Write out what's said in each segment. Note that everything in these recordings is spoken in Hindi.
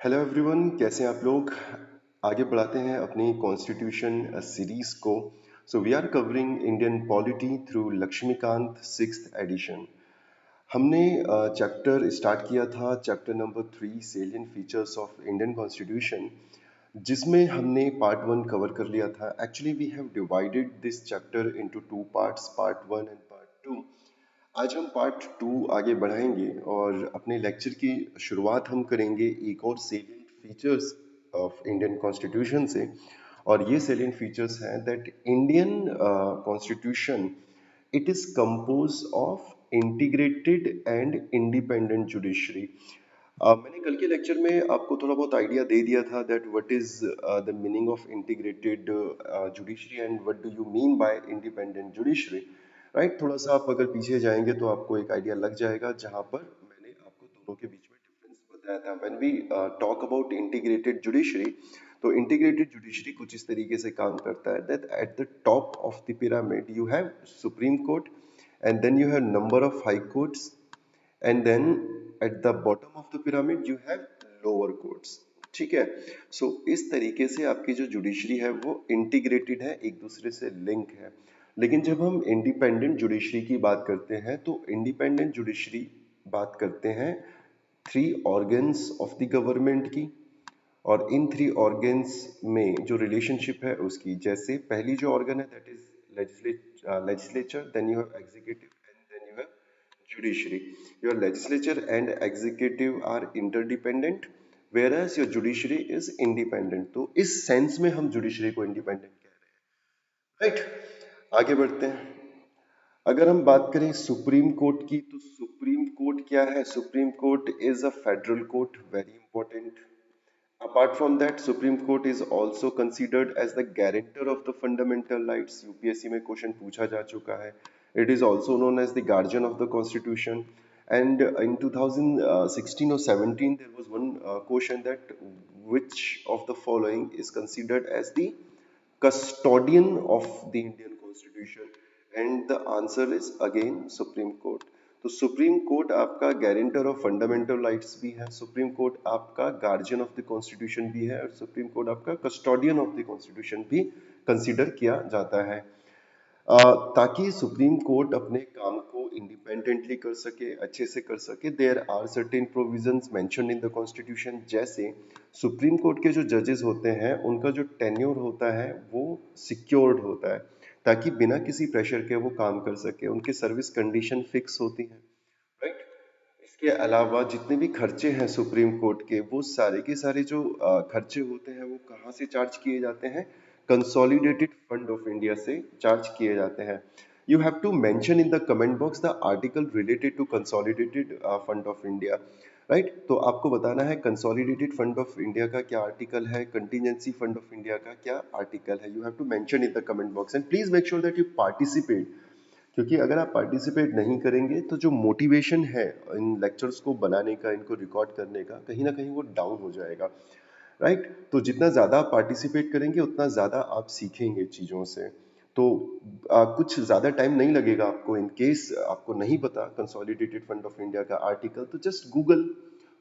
हेलो एवरीवन, कैसे हैं आप लोग। आगे बढ़ाते हैं अपनी कॉन्स्टिट्यूशन सीरीज को। So we are covering Indian polity through Laxmikanth sixth edition. हमने चैप्टर स्टार्ट किया था, chapter number 3 salient features of Indian constitution, जिसमें हमने पार्ट 1 कवर कर लिया था। Actually we have divided this chapter into two parts, part 1 and part 2। आज हम पार्ट 2 आगे बढ़ाएंगे और अपने लेक्चर की शुरुआत हम करेंगे एक और salient features of Indian constitution से। और ये सेलिएंट फीचर्स हैं that Indian constitution, it is compose of integrated and independent judiciary. मैंने कल के लेक्चर में आपको थोड़ा बहुत आइडिया दे दिया था that what is the meaning of integrated judiciary and what do you mean by independent judiciary. Right, थोड़ा सा आप अगर पीछे जाएंगे तो आपको एक आइडिया लग जाएगा, जहां पर मैंने आपको दोनों के बीच में डिफरेंस बताया था। When we talk about integrated judiciary, तो इंटीग्रेटेड जुडिशरी कुछ इस तरीके से काम करता है that at the top of the pyramid you have Supreme Court, and then you have number of high courts, and then at the bottom of the pyramid you have lower courts. ठीक है। सो इस तरीके से आपकी जो जुडिशरी है वो इंटीग्रेटेड है, एक दूसरे से लिंक है। लेकिन जब हम इंडिपेंडेंट जुडिशरी की बात करते हैं तो इंडिपेंडेंट जुडिशरी बात करते हैं three organs of the government की, और इन थ्री ऑर्गन्स में जो रिलेशनशिप है उसकी, जैसे पहली जो ऑर्गन है that is legislature, then you have executive and then you have judiciary. Your legislature and executive are interdependent, whereas your judiciary is independent. तो इस सेंस में हम जुडिशरी को इंडिपेंडेंट कह रहे हैं। राइट, आगे बढ़ते हैं। अगर हम बात करें सुप्रीम कोर्ट की, तो सुप्रीम कोर्ट क्या है? Supreme court is a federal court, very important. Apart from that, Supreme Court is also considered as the guarantor of the fundamental rights. UPSC में क्वेश्चन पूछा जा चुका है। It is also known as the guardian of the Constitution. And in 2016 or 17, there was one question that which of the following is considered as the custodian of the Indian Constitution, and the answer is again Supreme Court. तो सुप्रीम कोर्ट आपका गारंटर ऑफ फंडामेंटल राइट्स भी है, सुप्रीम कोर्ट आपका गार्जियन ऑफ द कॉन्स्टिट्यूशन भी है, और सुप्रीम कोर्ट आपका कस्टोडियन ऑफ द कॉन्स्टिट्यूशन भी कंसीडर किया जाता है। ताकि सुप्रीम कोर्ट अपने काम को इंडिपेंडेंटली कर सके, अच्छे से कर सके, there are certain provisions mentioned in the constitution. जैसे सुप्रीम कोर्ट के जो जजेस होते हैं उनका जो टेन्योर होता है वो सिक्योर्ड होता है, ताकि बिना किसी प्रेशर के वो काम कर सके, उनके सर्विस कंडीशन फिक्स होती हैं। राइट, इसके अलावा जितने भी खर्चे हैं सुप्रीम कोर्ट के, वो सारे के सारे जो खर्चे होते हैं वो कहाँ से चार्ज किए जाते हैं? कंसोलिडेटेड फंड ऑफ इंडिया से चार्ज किए जाते हैं। You have to mention in the comment box the article related to consolidated fund of India. Right, तो आपको बताना है कंसोलिडेटेड फंड ऑफ इंडिया का क्या आर्टिकल है, कंटीजेंसी फंड ऑफ इंडिया का क्या आर्टिकल है। You have to mention in the comment box and please make sure that you participate, क्योंकि अगर आप पार्टिसिपेट नहीं करेंगे तो जो मोटिवेशन है इन लेक्चर्स को बनाने का, इनको रिकॉर्ड करने का, कहीं ना कहीं वो डाउन हो जाएगा। राइट, तो जितना ज़्यादा आप पार्टिसिपेट करेंगे उतना ज़्यादा आप सीखेंगे चीज़ों से। तो कुछ ज़्यादा टाइम नहीं लगेगा आपको। इन केस आपको नहीं पता कंसोलिडेटेड फंड ऑफ इंडिया का आर्टिकल, तो जस्ट गूगल,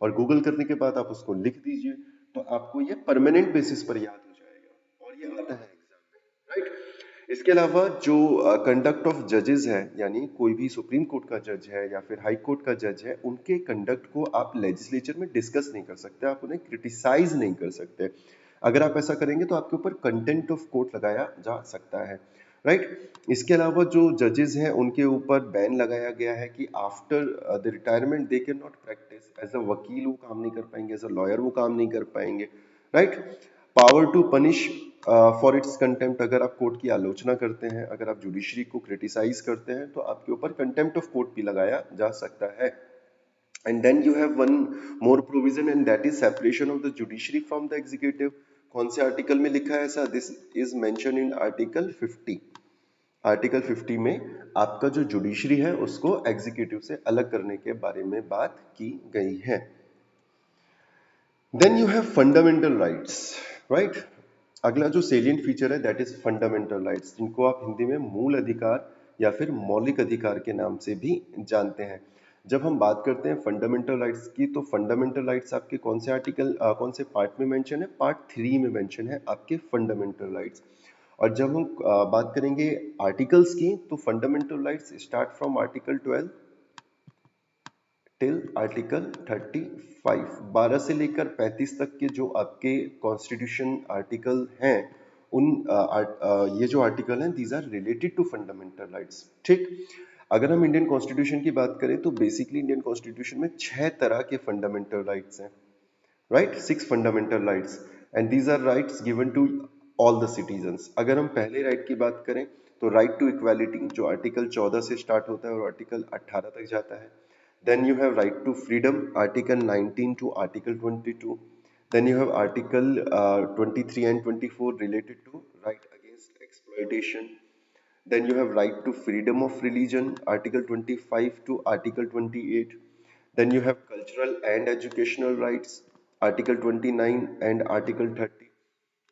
और गूगल करने के बाद आप उसको लिख दीजिए, तो आपको ये परमानेंट बेसिस पर याद हो जाएगा, और ये आता है एग्जाम में। राइट, इसके अलावा जो कंडक्ट ऑफ जजेस है, यानी कोई भी सुप्रीम कोर्ट का जज है या फिर हाई कोर्ट का जज है, उनके कंडक्ट को आप लेजिस्लेचर में डिस्कस नहीं कर सकते, आप उन्हें क्रिटिसाइज नहीं कर सकते। अगर आप ऐसा करेंगे तो आपके ऊपर कंटेंट ऑफ कोर्ट लगाया जा सकता है। राइट, इसके अलावा जो जजेस हैं उनके ऊपर बैन लगाया गया है कि after the retirement they can not practice as a वकील, वो काम नहीं कर पाएंगे, एज अ लॉयर वो काम नहीं कर पाएंगे। Right, power to punish for its contempt, अगर आप कोर्ट की आलोचना करते हैं, अगर आप जुडिशरी को क्रिटिसाइज करते हैं, तो आपके ऊपर कंटेम्प्ट ऑफ कोर्ट भी लगाया जा सकता है। And then you have one more provision, and that is separation of the judiciary from the executive. कौन से आर्टिकल में लिखा है ऐसा? This is mention in article 50। Article 50 में आपका जो जुडिशरी है उसको एग्जीक्यूटिव से अलग करने के बारे में बात की गई है। Then you have fundamental rights. Right, अगला जो सेलिएंट फीचर है दैट इज फंडामेंटल राइट्स, जिनको आप हिंदी में मूल अधिकार या फिर मौलिक अधिकार के नाम से भी जानते हैं। जब हम बात करते हैं फंडामेंटल राइट्स की, तो फंडामेंटल राइट्स आपके कौन से आर्टिकल कौन से पार्ट में मेंशन है? पार्ट 3 में मेंशन है आपके फंडामेंटल राइट्स। और जब हम बात करेंगे आर्टिकल्स की, तो fundamental rights start from article 12 till article 35। 12 से लेकर 35 तक के जो आपके कॉन्स्टिट्यूशन आर्टिकल हैं, ये जो आर्टिकल हैं, these are related to fundamental rights. ठीक, अगर हम इंडियन कॉन्स्टिट्यूशन की बात करें, तो बेसिकली इंडियन कॉन्स्टिट्यूशन में 6 तरह के फंडामेंटल राइट्स हैं, right? 6 fundamental rights, and these are rights given to all the citizens. अगर हम पहले राइट की बात करें, तो राइट टू इक्वालिटी, जो आर्टिकल 14 से स्टार्ट होता है और आर्टिकल 18 तक जाता है। Then you have right to freedom, article 19 to article 22। Then you have article 23 and 24 related to right against exploitation. Then you have right to freedom of religion, Article 25 to Article 28. Then you have cultural and educational rights, Article 29 and Article 30.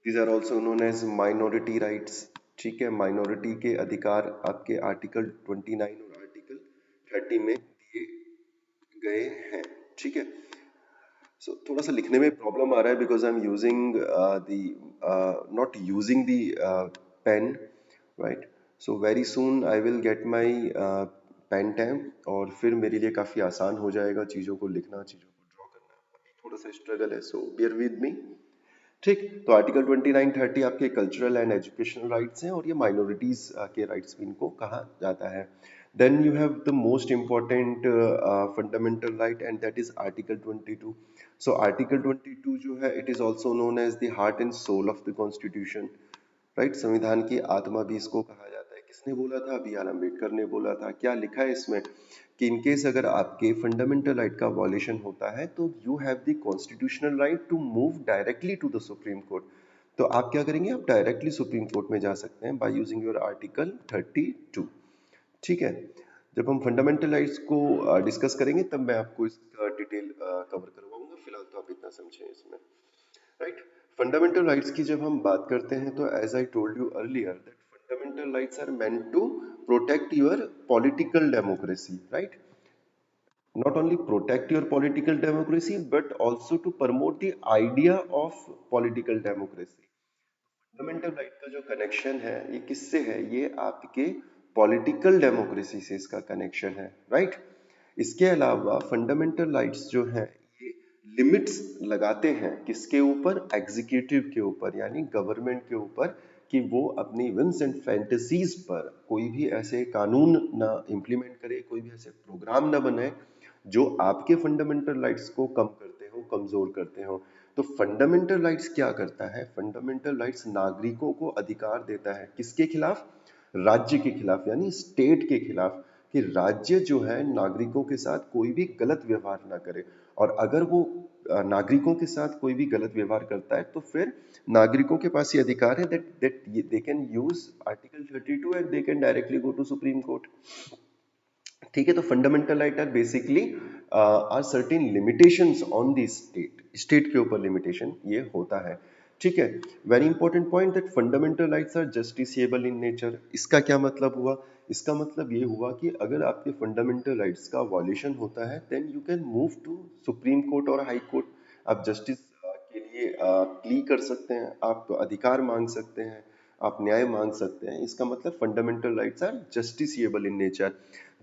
These are also known as minority rights. ठीक है, माइनॉरिटी के अधिकार आपके आर्टिकल 29 और आर्टिकल 30 में दिए गए हैं। ठीक है, सो थोड़ा सा लिखने में प्रॉब्लम आ रहा है, because I am using the not using the pen, right? So very soon I will get my pen tab, और फिर मेरे लिए काफ़ी आसान हो जाएगा चीज़ों को लिखना, चीज़ों को ड्रॉ करना। अभी थोड़ा सा स्ट्रगल है, सो बियर विद मी। ठीक, तो आर्टिकल 29-30 आपके कल्चरल एंड एजुकेशनल राइट्स हैं, और ये माइनॉरिटीज के राइट्स भी इनको कहा जाता है। Then you have the most important fundamental right, and that is article 22। So article 22 जो है, it is also known as the heart and soul of the constitution, right? संविधान की आत्मा भी इसको कहा जाता है। किसने बोला था? बी आर अम्बेडकर ने बोला था। क्या लिखा है इसमें? कि इनकेस अगर आपके फंडामेंटल राइट का वॉल्यूशन होता है, तो you have the constitutional right to move directly to the Supreme court. तो आप क्या करेंगे? आप डायरेक्टली सुप्रीम कोर्ट में जा सकते हैं बाय यूजिंग योर आर्टिकल 32। ठीक है, जब हम फंडामेंटल राइट्स को डिस्कस करेंगे, तब मैं आपको इसका डिटेल कवर करवाऊंगा। फिलहाल तो आप इतना समझें इसमें, राइट? फंडामेंटल राइट्स की जब हम बात करते हैं, तो as I told you earlier that fundamental rights are meant to protect your political democracy, right? Not only protect your political democracy, but also to promote the idea of political democracy. Fundamental right का जो कनेक्शन है, ये किससे है? ये आपके पॉलिटिकल डेमोक्रेसी से इसका कनेक्शन है, राइट? इसके अलावा फंडामेंटल राइट्स जो हैं, ये लिमिट्स लगाते हैं किसके ऊपर? एग्जीक्यूटिव के ऊपर, यानी गवर्नमेंट के ऊपर, कि वो अपनी विम्स एंड फैंटेसीज पर कोई भी ऐसे कानून ना इम्प्लीमेंट करे, कोई भी ऐसे प्रोग्राम ना बनाए जो आपके फंडामेंटल राइट्स को कम करते हो, कमजोर करते हो। तो फंडामेंटल राइट्स क्या करता है? फंडामेंटल राइट्स नागरिकों को अधिकार देता है, किसके खिलाफ? राज्य के खिलाफ, यानी स्टेट के खिलाफ, कि राज्य जो है नागरिकों के साथ कोई भी गलत व्यवहार ना करे। और अगर वो नागरिकों के साथ कोई भी गलत व्यवहार करता है, तो फिर नागरिकों के पास ये अधिकार है that that they can use article 32 and they can directly go to supreme court. ठीक है, तो fundamental right are basically are certain limitations on the state, state के ऊपर लिमिटेशन ये होता है। ठीक है, very important point that fundamental rights are justiciable in nature. इसका क्या मतलब हुआ? इसका मतलब ये हुआ कि अगर आपके फंडामेंटल राइट्स का वॉल्यूशन होता है, then you can move to supreme court और हाई कोर्ट। आप जस्टिस के लिए प्ली कर सकते हैं, आप अधिकार मांग सकते हैं, आप न्याय मांग सकते हैं। इसका मतलब fundamental rights are justiciable in nature.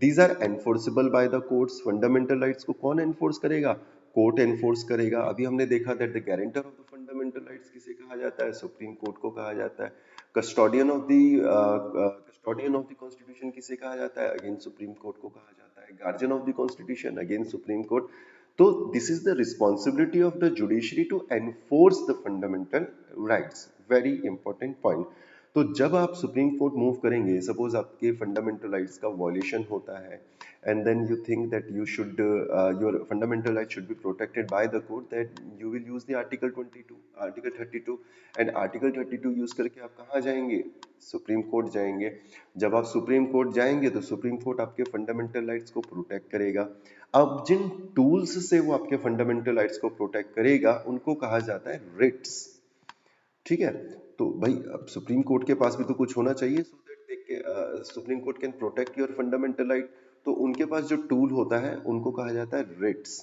These are enforceable by the courts. Fundamental rights को कौन एनफोर्स करेगा? कोर्ट एनफोर्स करेगा। अभी हमने देखा that the guarantor of the fundamental rights किसे कहा जाता है? सुप्रीम कोर्ट को कहा जाता है। कस्टोडियन ऑफ द कॉन्स्टिट्यूशन किसे कहा जाता है? अगेन सुप्रीम कोर्ट को कहा जाता है। Guardian of the constitution, again supreme court. तो this is the responsibility of the judiciary to enforce the fundamental rights. Very important point. तो जब आप सुप्रीम कोर्ट मूव करेंगे, सपोज आपके फंडामेंटल राइट्स का वॉल्यूशन होता है, and then you think that you should your fundamental rights should be protected by the court, that you will use the article 22, article 32, and article 32 use करके आप कहाँ जाएंगे? सुप्रीम कोर्ट जाएंगे। जब आप सुप्रीम कोर्ट जाएंगे, तो सुप्रीम कोर्ट आपके फंडामेंटल राइट्स को प्रोटेक्ट करेगा। अब जिन टूल्स से वो आपके फंडामेंटल राइट्स को प्रोटेक्ट करेगा, उनको कहा जाता है रिट्स। ठीक है, तो भाई अब सुप्रीम कोर्ट के पास भी तो कुछ होना चाहिए, so that supreme court can protect your fundamental right. तो उनके पास जो टूल होता है उनको कहा जाता है रिट्स।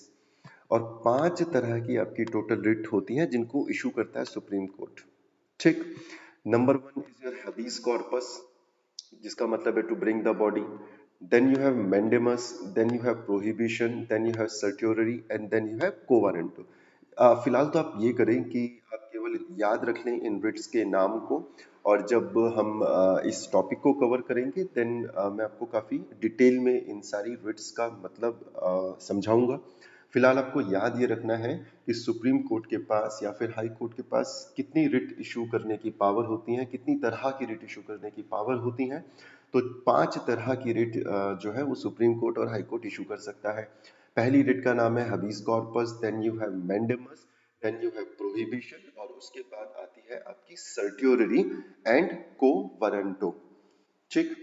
और 5 तरह की आपकी टोटल रिट होती हैं जिनको इशू करता है सुप्रीम कोर्ट। ठीक। Number 1 is your habeas corpus, जिसका मतलब है to bring the body. Then you have mandamus, then you have prohibition, then you have certiorari and then you have quo warranto. फिलहाल तो आप ये करें कि आप केवल याद रख लें इन रिट्स के नाम को, और जब हम इस टॉपिक को कवर करेंगे देन मैं आपको काफ़ी डिटेल में इन सारी रिट्स का मतलब समझाऊंगा। फिलहाल आपको याद ये रखना है कि सुप्रीम कोर्ट के पास या फिर हाई कोर्ट के पास कितनी रिट इशू करने की पावर होती है, कितनी तरह की रिट इशू करने की पावर होती है। तो 5 तरह की रिट जो है वो सुप्रीम कोर्ट और हाई कोर्ट इशू कर सकता है। पहली रिट का नाम है habeas corpus, then you have mandamus, then you have prohibition, और उसके बाद आती है आपकी सर्ट्योररी एंड को वारंटो। ठीक।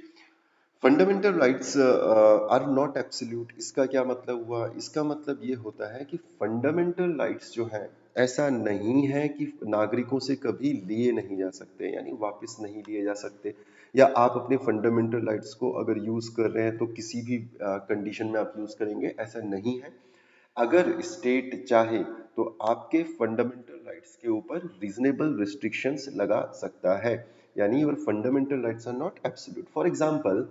Fundamental rights are not absolute. इसका क्या मतलब हुआ? इसका मतलब ये होता है कि फंडामेंटल राइट्स जो है, ऐसा नहीं है कि नागरिकों से कभी लिए नहीं जा सकते, यानी वापस नहीं लिए जा सकते, या आप अपने फंडामेंटल राइट्स को अगर यूज कर रहे हैं तो किसी भी कंडीशन में आप यूज करेंगे, ऐसा नहीं है। अगर स्टेट चाहे तो आपके फंडामेंटल राइट्स के ऊपर रीजनेबल रिस्ट्रिक्शंस लगा सकता है, यानी your fundamental rights are not absolute. For example,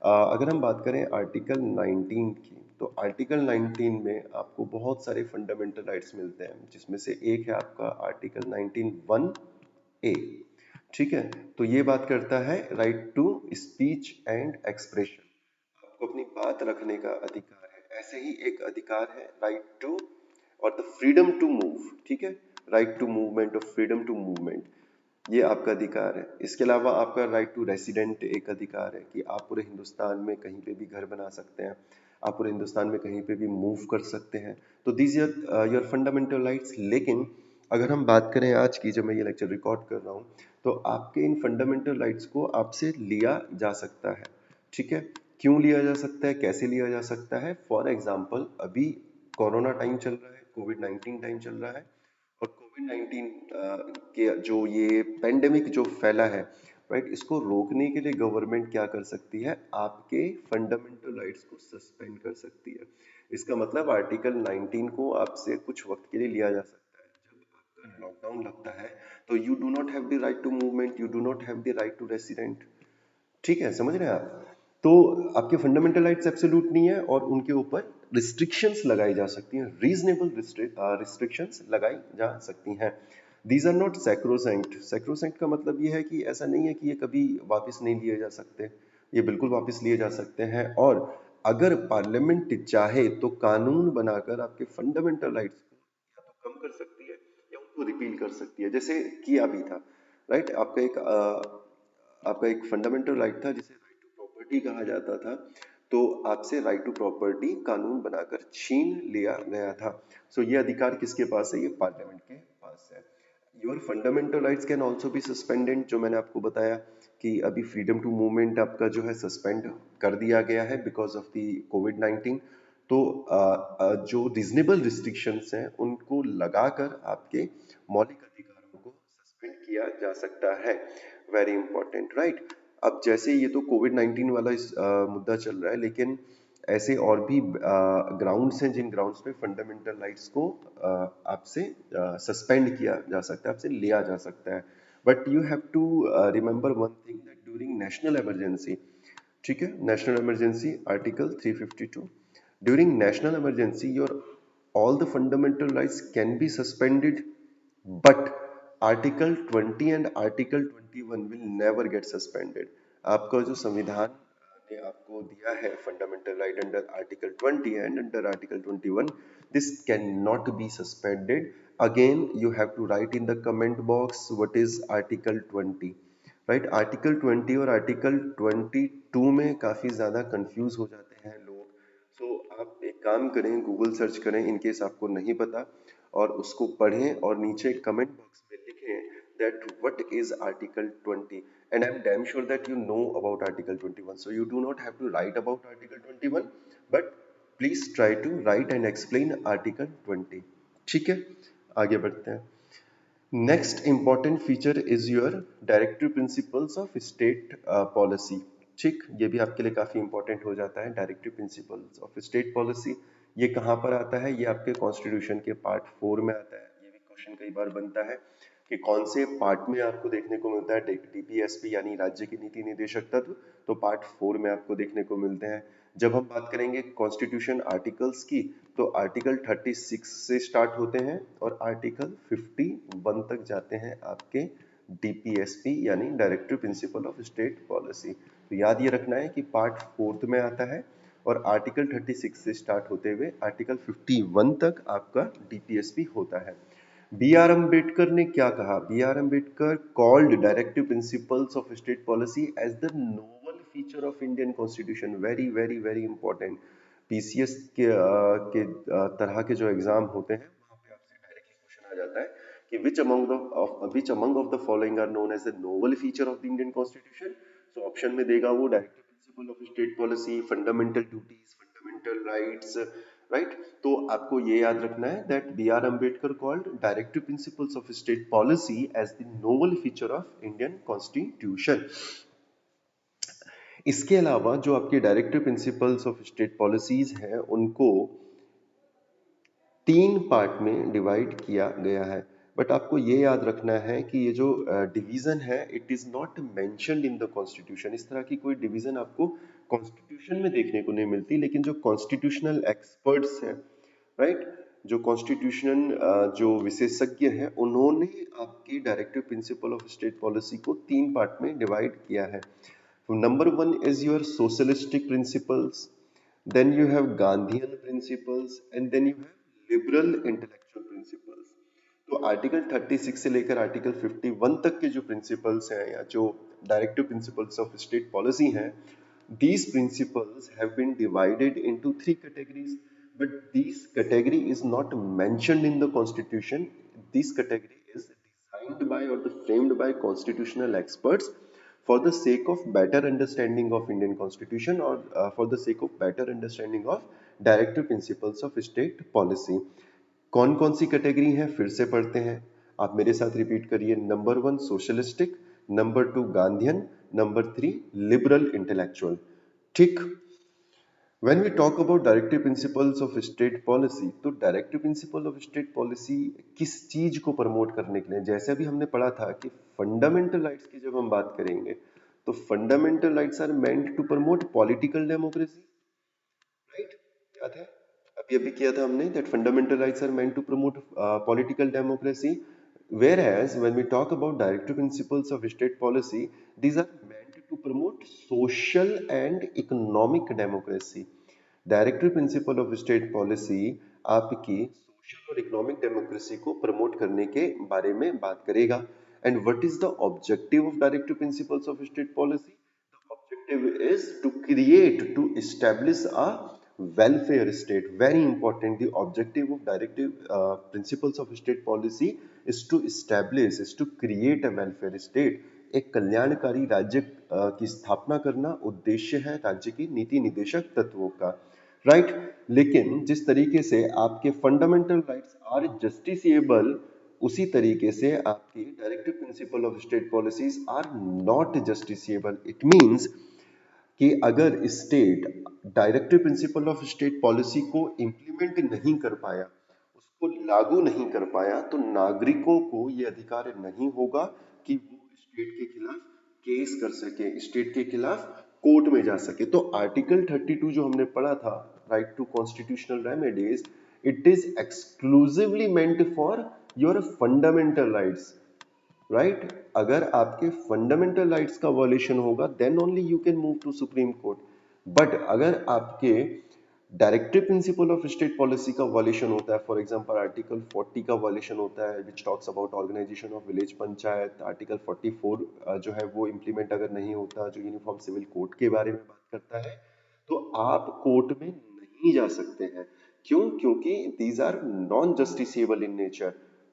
अगर हम बात करें आर्टिकल 19 की, तो आर्टिकल 19 में आपको बहुत सारे फंडामेंटल राइट्स मिलते हैं, जिसमें से एक है आपका आर्टिकल 19(1)(a। ठीक है। तो ये बात करता है right to speech and expression, आपको अपनी बात रखने का अधिकार है। ऐसे ही एक अधिकार है राइट टू और द फ्रीडम टू मूव। ठीक है। राइट टू मूवमेंट और फ्रीडम टू मूवमेंट, ये आपका अधिकार है। इसके अलावा आपका राइट टू रेसिडेंट एक अधिकार है कि आप पूरे हिंदुस्तान में कहीं पे भी घर बना सकते हैं, आप पूरे हिंदुस्तान में कहीं पे भी मूव कर सकते हैं। तो these are your fundamental rights. लेकिन अगर हम बात करें आज की, जब मैं ये लेक्चर रिकॉर्ड कर रहा हूँ, तो आपके इन फंडामेंटल राइट्स को आपसे लिया जा सकता है। ठीक है। क्यों लिया जा सकता है, कैसे लिया जा सकता है? फॉर एग्जाम्पल, अभी कोरोना टाइम चल रहा है, कोविड 19 टाइम चल रहा है, और कोविड 19 के जो ये पेंडेमिक जो फैला है, राइट, इसको रोकने के लिए गवर्नमेंट क्या कर सकती है? आपके फंडामेंटल राइट्स को सस्पेंड कर सकती है। इसका मतलब आर्टिकल 19 को आपसे कुछ वक्त के लिए लिया जा सकता है। जब आपका लॉकडाउन लगता है तो you do not have the right to movement, you do not have the right to resident. ठीक है, समझ रहे हैं आप? तो आपके फंडामेंटल राइट्स एब्सोल्यूट नहीं है, और उनके ऊपर रिस्ट्रिक्शंस लगाई जा सकती हैं, रीजनेबल रिस्ट्रिक्शंस लगाई जा सकती हैं। These are not sacrosanct. Sacrosanct का मतलब ये है कि ऐसा नहीं है कि ये कभी वापस नहीं लिए जा सकते, ये बिल्कुल वापस लिए जा सकते हैं। और अगर पार्लियामेंट चाहे तो कानून बनाकर आपके फंडामेंटल राइट्स को या तो कम कर सकती है या उनको रिपील कर सकती है, जैसे किया भी था। राइट। आपका एक फंडामेंटल राइट था जिसे राइट टू प्रॉपर्टी कहा जाता था, तो आपसे राइट टू प्रॉपर्टी कानून बनाकर छीन लिया गया था। सो ये अधिकार किसके पास है? ये पार्लियामेंट के पास है। Your fundamental rights can also be suspended, जो मैंने आपको बताया कि अभी फ्रीडम टू मूवमेंट आपका जो है सस्पेंड कर दिया गया है बिकॉज ऑफ द कोविड 19। तो जो रीजनेबल रिस्ट्रिक्शंस हैं उनको लगाकर आपके मौलिक अधिकारों को सस्पेंड किया जा सकता है। Very important, right. अब जैसे ये तो कोविड 19 वाला मुद्दा चल रहा है, लेकिन ऐसे और भी ग्राउंड्स हैं जिन ग्राउंड्स पे फंडामेंटल राइट्स को आपसे सस्पेंड किया जा सकता है, आपसे लिया जा सकता है। But you have to remember one thing, that during national emergency, ठीक है, national emergency article 352, during national emergency your all the fundamental rights can be suspended, but article 20 and article 21 will never get suspended. आपका जो संविधान ने आपको दिया है fundamental right under article 20 and under article 21, this can not be suspended. Again you have to write in the comment box what is article 20। Right. Article 20 और आर्टिकल 22 में काफी ज्यादा कंफ्यूज हो जाते हैं लोग। सो आप एक काम करें, गूगल सर्च करें इन केस आपको नहीं पता, और उसको पढ़ें और नीचे कमेंट बॉक्स में लिखें that what is article 20, and I'm damn sure that you know about article 21, so you do not have to write about article 21, but please try to write and explain article 20। ठीक है, आगे बढ़ते हैं। Next important feature is your directive principles of state policy. ठीक, ये भी आपके लिए काफी इंपॉर्टेंट हो जाता है। Directive principles of state policy, ये कहाँ पर आता है? ये आपके कॉन्स्टिट्यूशन के पार्ट 4 में आता है। ये भी क्वेश्चन कई बार बनता है कि कौन से पार्ट में आपको देखने को मिलता है डीपीएसपी यानी राज्य के नीति निदेशक तत्व, तो पार्ट 4 में आपको देखने को मिलते हैं। जब हम बात करेंगे कॉन्स्टिट्यूशन आर्टिकल्स की, तो आर्टिकल 36 से स्टार्ट होते हैं और आर्टिकल 51 तक जाते हैं आपके डीपीएसपी यानी directive principle of state policy. तो याद ये रखना है कि पार्ट 4 में आता है और आर्टिकल 36 से स्टार्ट होते हुए आर्टिकल 51 तक आपका डीपीएसपी होता है। बी आर अम्बेडकर ने क्या कहा? B R Ambedkar called directive principles of state policy as the novel feature of Indian constitution. Very very very important. PCS तरह के जो एग्जाम होते हैं वहां पे आपसे डायरेक्टली क्वेश्चन आ जाता है कि which among of the following are known as the novel feature of the Indian Constitution? So option में देगा वो directive principle of state policy, fundamental duties, fundamental rights, right. तो आपको ये याद रखना है that B R Ambedkar called directive principles of state policy as the novel feature of Indian constitution. इसके अलावा जो आपके directive principles of state policies हैं उनको 3 पार्ट में डिवाइड किया गया है। बट आपको ये याद रखना है कि ये जो डिवीजन है it is not mentioned in the constitution. इस तरह की कोई डिवीजन आपको कॉन्स्टिट्यूशन में देखने को नहीं मिलती, लेकिन जो कॉन्स्टिट्यूशनल एक्सपर्ट्स हैं, राइट, जो कॉन्स्टिट्यूशनल जो विशेषज्ञ हैं, उन्होंने आपकी directive principle of state policy को 3 पार्ट में डिवाइड किया है। Number 1 is your socialistic principles, then you have Gandhian principles and then you have liberal intellectual principles। तो आर्टिकल 36 से लेकर आर्टिकल 51 तक के जो प्रिंसिपल्स हैं या जो directive principles of state policy हैं, these principles have been divided into 3 categories, but this category is not mentioned in the constitution. This category is designed by or framed by constitutional experts for the sake of better understanding of Indian constitution or for the sake of better understanding of directive principles of state policy। कौन कौन सी कैटेगरी है फिर से पढ़ते हैं, आप मेरे साथ रिपीट करिए। Number 1 socialistic, number 2 Gandhian, number 3 liberal intellectual. ठीक। When we talk about directive principles of state policy, तो directive principle of state policy किस चीज को प्रमोट करने के लिए, जैसे अभी हमने पढ़ा था कि फंडामेंटल राइट्स की जब हम बात करेंगे तो fundamental rights are meant to promote political democracy, right, याद है? अभी अभी किया था हमने that fundamental rights are meant to promote political democracy, whereas when we talk about directive principles of state policy, these are meant to promote social and economic democracy। Directive principle of state policy आपकी सोशल और इकोनॉमिक डेमोक्रेसी को प्रमोट करने के बारे में बात करेगा। And what is the objective of directive principles of state policy? The objective is to create, to establish a welfare state। Very important, the objective of directive principles of state policy is to establish, is to create a welfare state। एक कल्याणकारी राज्य की स्थापना करना उद्देश्य है राज्य की नीति निदेशक तत्वों का, राइट। लेकिन जिस तरीके से आपके फंडामेंटल राइट्स आर जस्टिसिएबल, उसी तरीके से आपकी directive principle of state policies are not justiciable. It means कि अगर state directive principle of state policy को इम्प्लीमेंट नहीं कर पाया, उसको लागू नहीं कर पाया, तो नागरिकों को ये अधिकार नहीं होगा कि वो स्टेट के खिलाफ केस कर सके, स्टेट के खिलाफ कोर्ट में जा सके। तो आर्टिकल 32 जो हमने पढ़ा था, right to constitutional remedies, it is exclusively meant for your fundamental rights, right. अगर आपके फंडामेंटल राइट्स का वॉल्यूशन होगा then only you can move to supreme court. But अगर आपके directive principle of state policy का वॉल्यूशन होता है, फॉर एग्जांपल आर्टिकल 40 का वॉल्यूशन होता है which talks about organization of village panchayat, article 44 जो है वो इंप्लीमेंट अगर नहीं होता, जो यूनिफॉर्म सिविल कोड के बारे में बात करता है, तो आप कोर्ट में नहीं जा सकते हैं। क्यों? क्योंकि these are non justiciable in nature.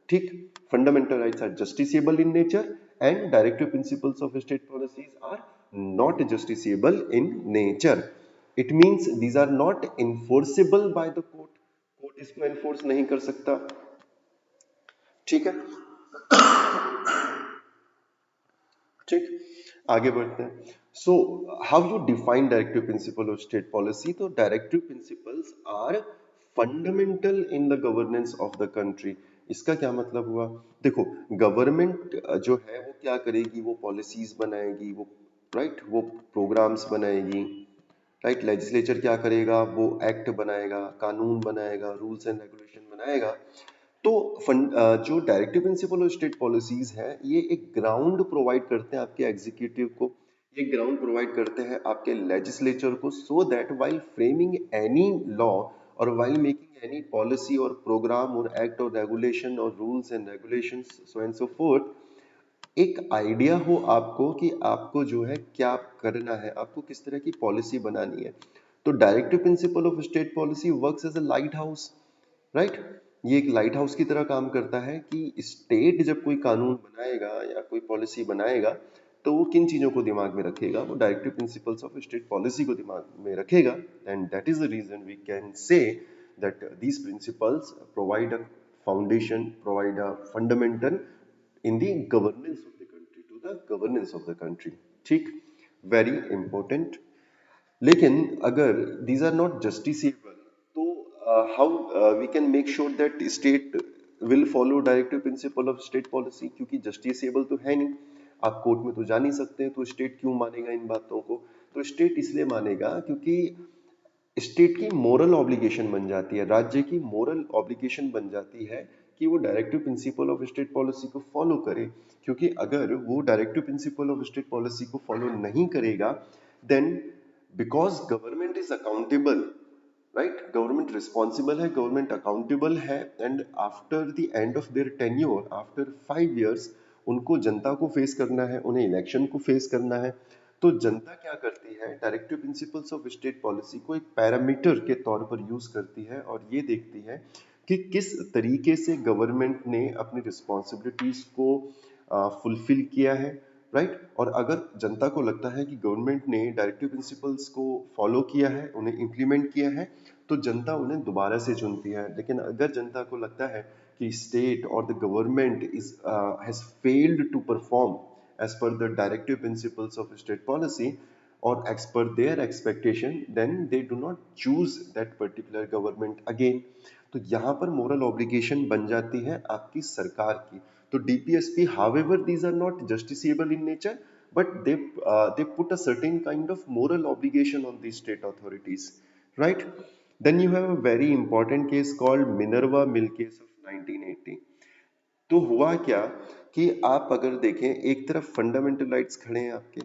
ठीक, fundamental rights are justiciable in nature and directive principles of state policies are not justiciable in nature. It means these are not enforceable by the court, court इसको एनफोर्स नहीं कर सकता। ठीक है, ठीक, आगे बढ़ते हैं। So, how you define directive principle of state policy? तो directive principles are fundamental in the governance of the country. इसका क्या मतलब हुआ? देखो, गवर्नमेंट जो है वो क्या करेगी? वो पॉलिसीज बनाएगी, वो राइट वो प्रोग्राम्स बनाएगी, राइट लेजिस्लेचर क्या करेगा? वो एक्ट बनाएगा, कानून बनाएगा, रूल्स एंड रेगुलेशन बनाएगा। तो जो डायरेक्टिव प्रिंसिपल और स्टेट पॉलिसीज हैं ये एक ग्राउंड प्रोवाइड करते हैं आपके एग्जीक्यूटिव को, ये ग्राउंड प्रोवाइड करते हैं आपके लेजिस्लेचर को, so that while framing any law और व्हाइल मेकिंग एनी पॉलिसी और प्रोग्राम और एक्ट और रेगुलेशन और rules and regulations so and so fourth, एक आइडिया हो आपको कि आपको जो है क्या करना है, आपको किस तरह की पॉलिसी बनानी है। तो directive principle of state policy works as a light house, right. ये एक लाइट हाउस की तरह काम करता है कि स्टेट जब कोई कानून बनाएगा या कोई पॉलिसी बनाएगा तो वो किन चीजों को दिमाग में रखेगा? वो directive principles of state policy को दिमाग में रखेगा। And that is the reason we can say that these principles provide a foundation, provide a fundamental in the governance of the country, to the governance of the country। ठीक, वेरी इंपॉर्टेंट। लेकिन अगर these are not justiciable, तो how we can make sure that state will follow directive principle of state policy? क्योंकि justiciable तो है नहीं, आप कोर्ट में तो जा नहीं सकते, तो स्टेट क्यों मानेगा इन बातों को? तो स्टेट इसलिए मानेगा क्योंकि स्टेट की मोरल ऑब्लिगेशन बन जाती है, राज्य की मोरल ऑब्लिगेशन बन जाती है कि वो directive principle of state policy को फॉलो करे। क्योंकि अगर वो directive principle of state policy को फॉलो नहीं करेगा, then because government is accountable, right, government responsible है, गवर्नमेंट अकाउंटेबल है, and after the end of their tenure, after 5 years उनको जनता को फेस करना है, उन्हें इलेक्शन को फेस करना है। तो जनता क्या करती है? Directive principles of state policy को एक पैरामीटर के तौर पर यूज करती है और ये देखती है कि किस तरीके से गवर्नमेंट ने अपनी रिस्पॉन्सिबिलिटीज को फुलफिल किया है, राइट। और अगर जनता को लगता है कि गवर्नमेंट ने डायरेक्टिव प्रिंसिपल्स को फॉलो किया है, उन्हें इम्प्लीमेंट किया है, तो जनता उन्हें दोबारा से चुनती है। लेकिन अगर जनता को लगता है कि स्टेट और the government is has failed to perform as per the directive principles of state policy or as per their expectation, then they do not choose that particular government again। तो यहाँ पर moral obligation बन जाती है आपकी सरकार की। तो DPSP, however these are not justiciable in nature, but they put a certain kind of moral obligation on the state authorities, right? Then you have a very important case called Minerva Mill case of 1980। तो हुआ क्या कि आप अगर देखें, एक तरफ फंडामेंटल राइट्स खड़े हैं आपके,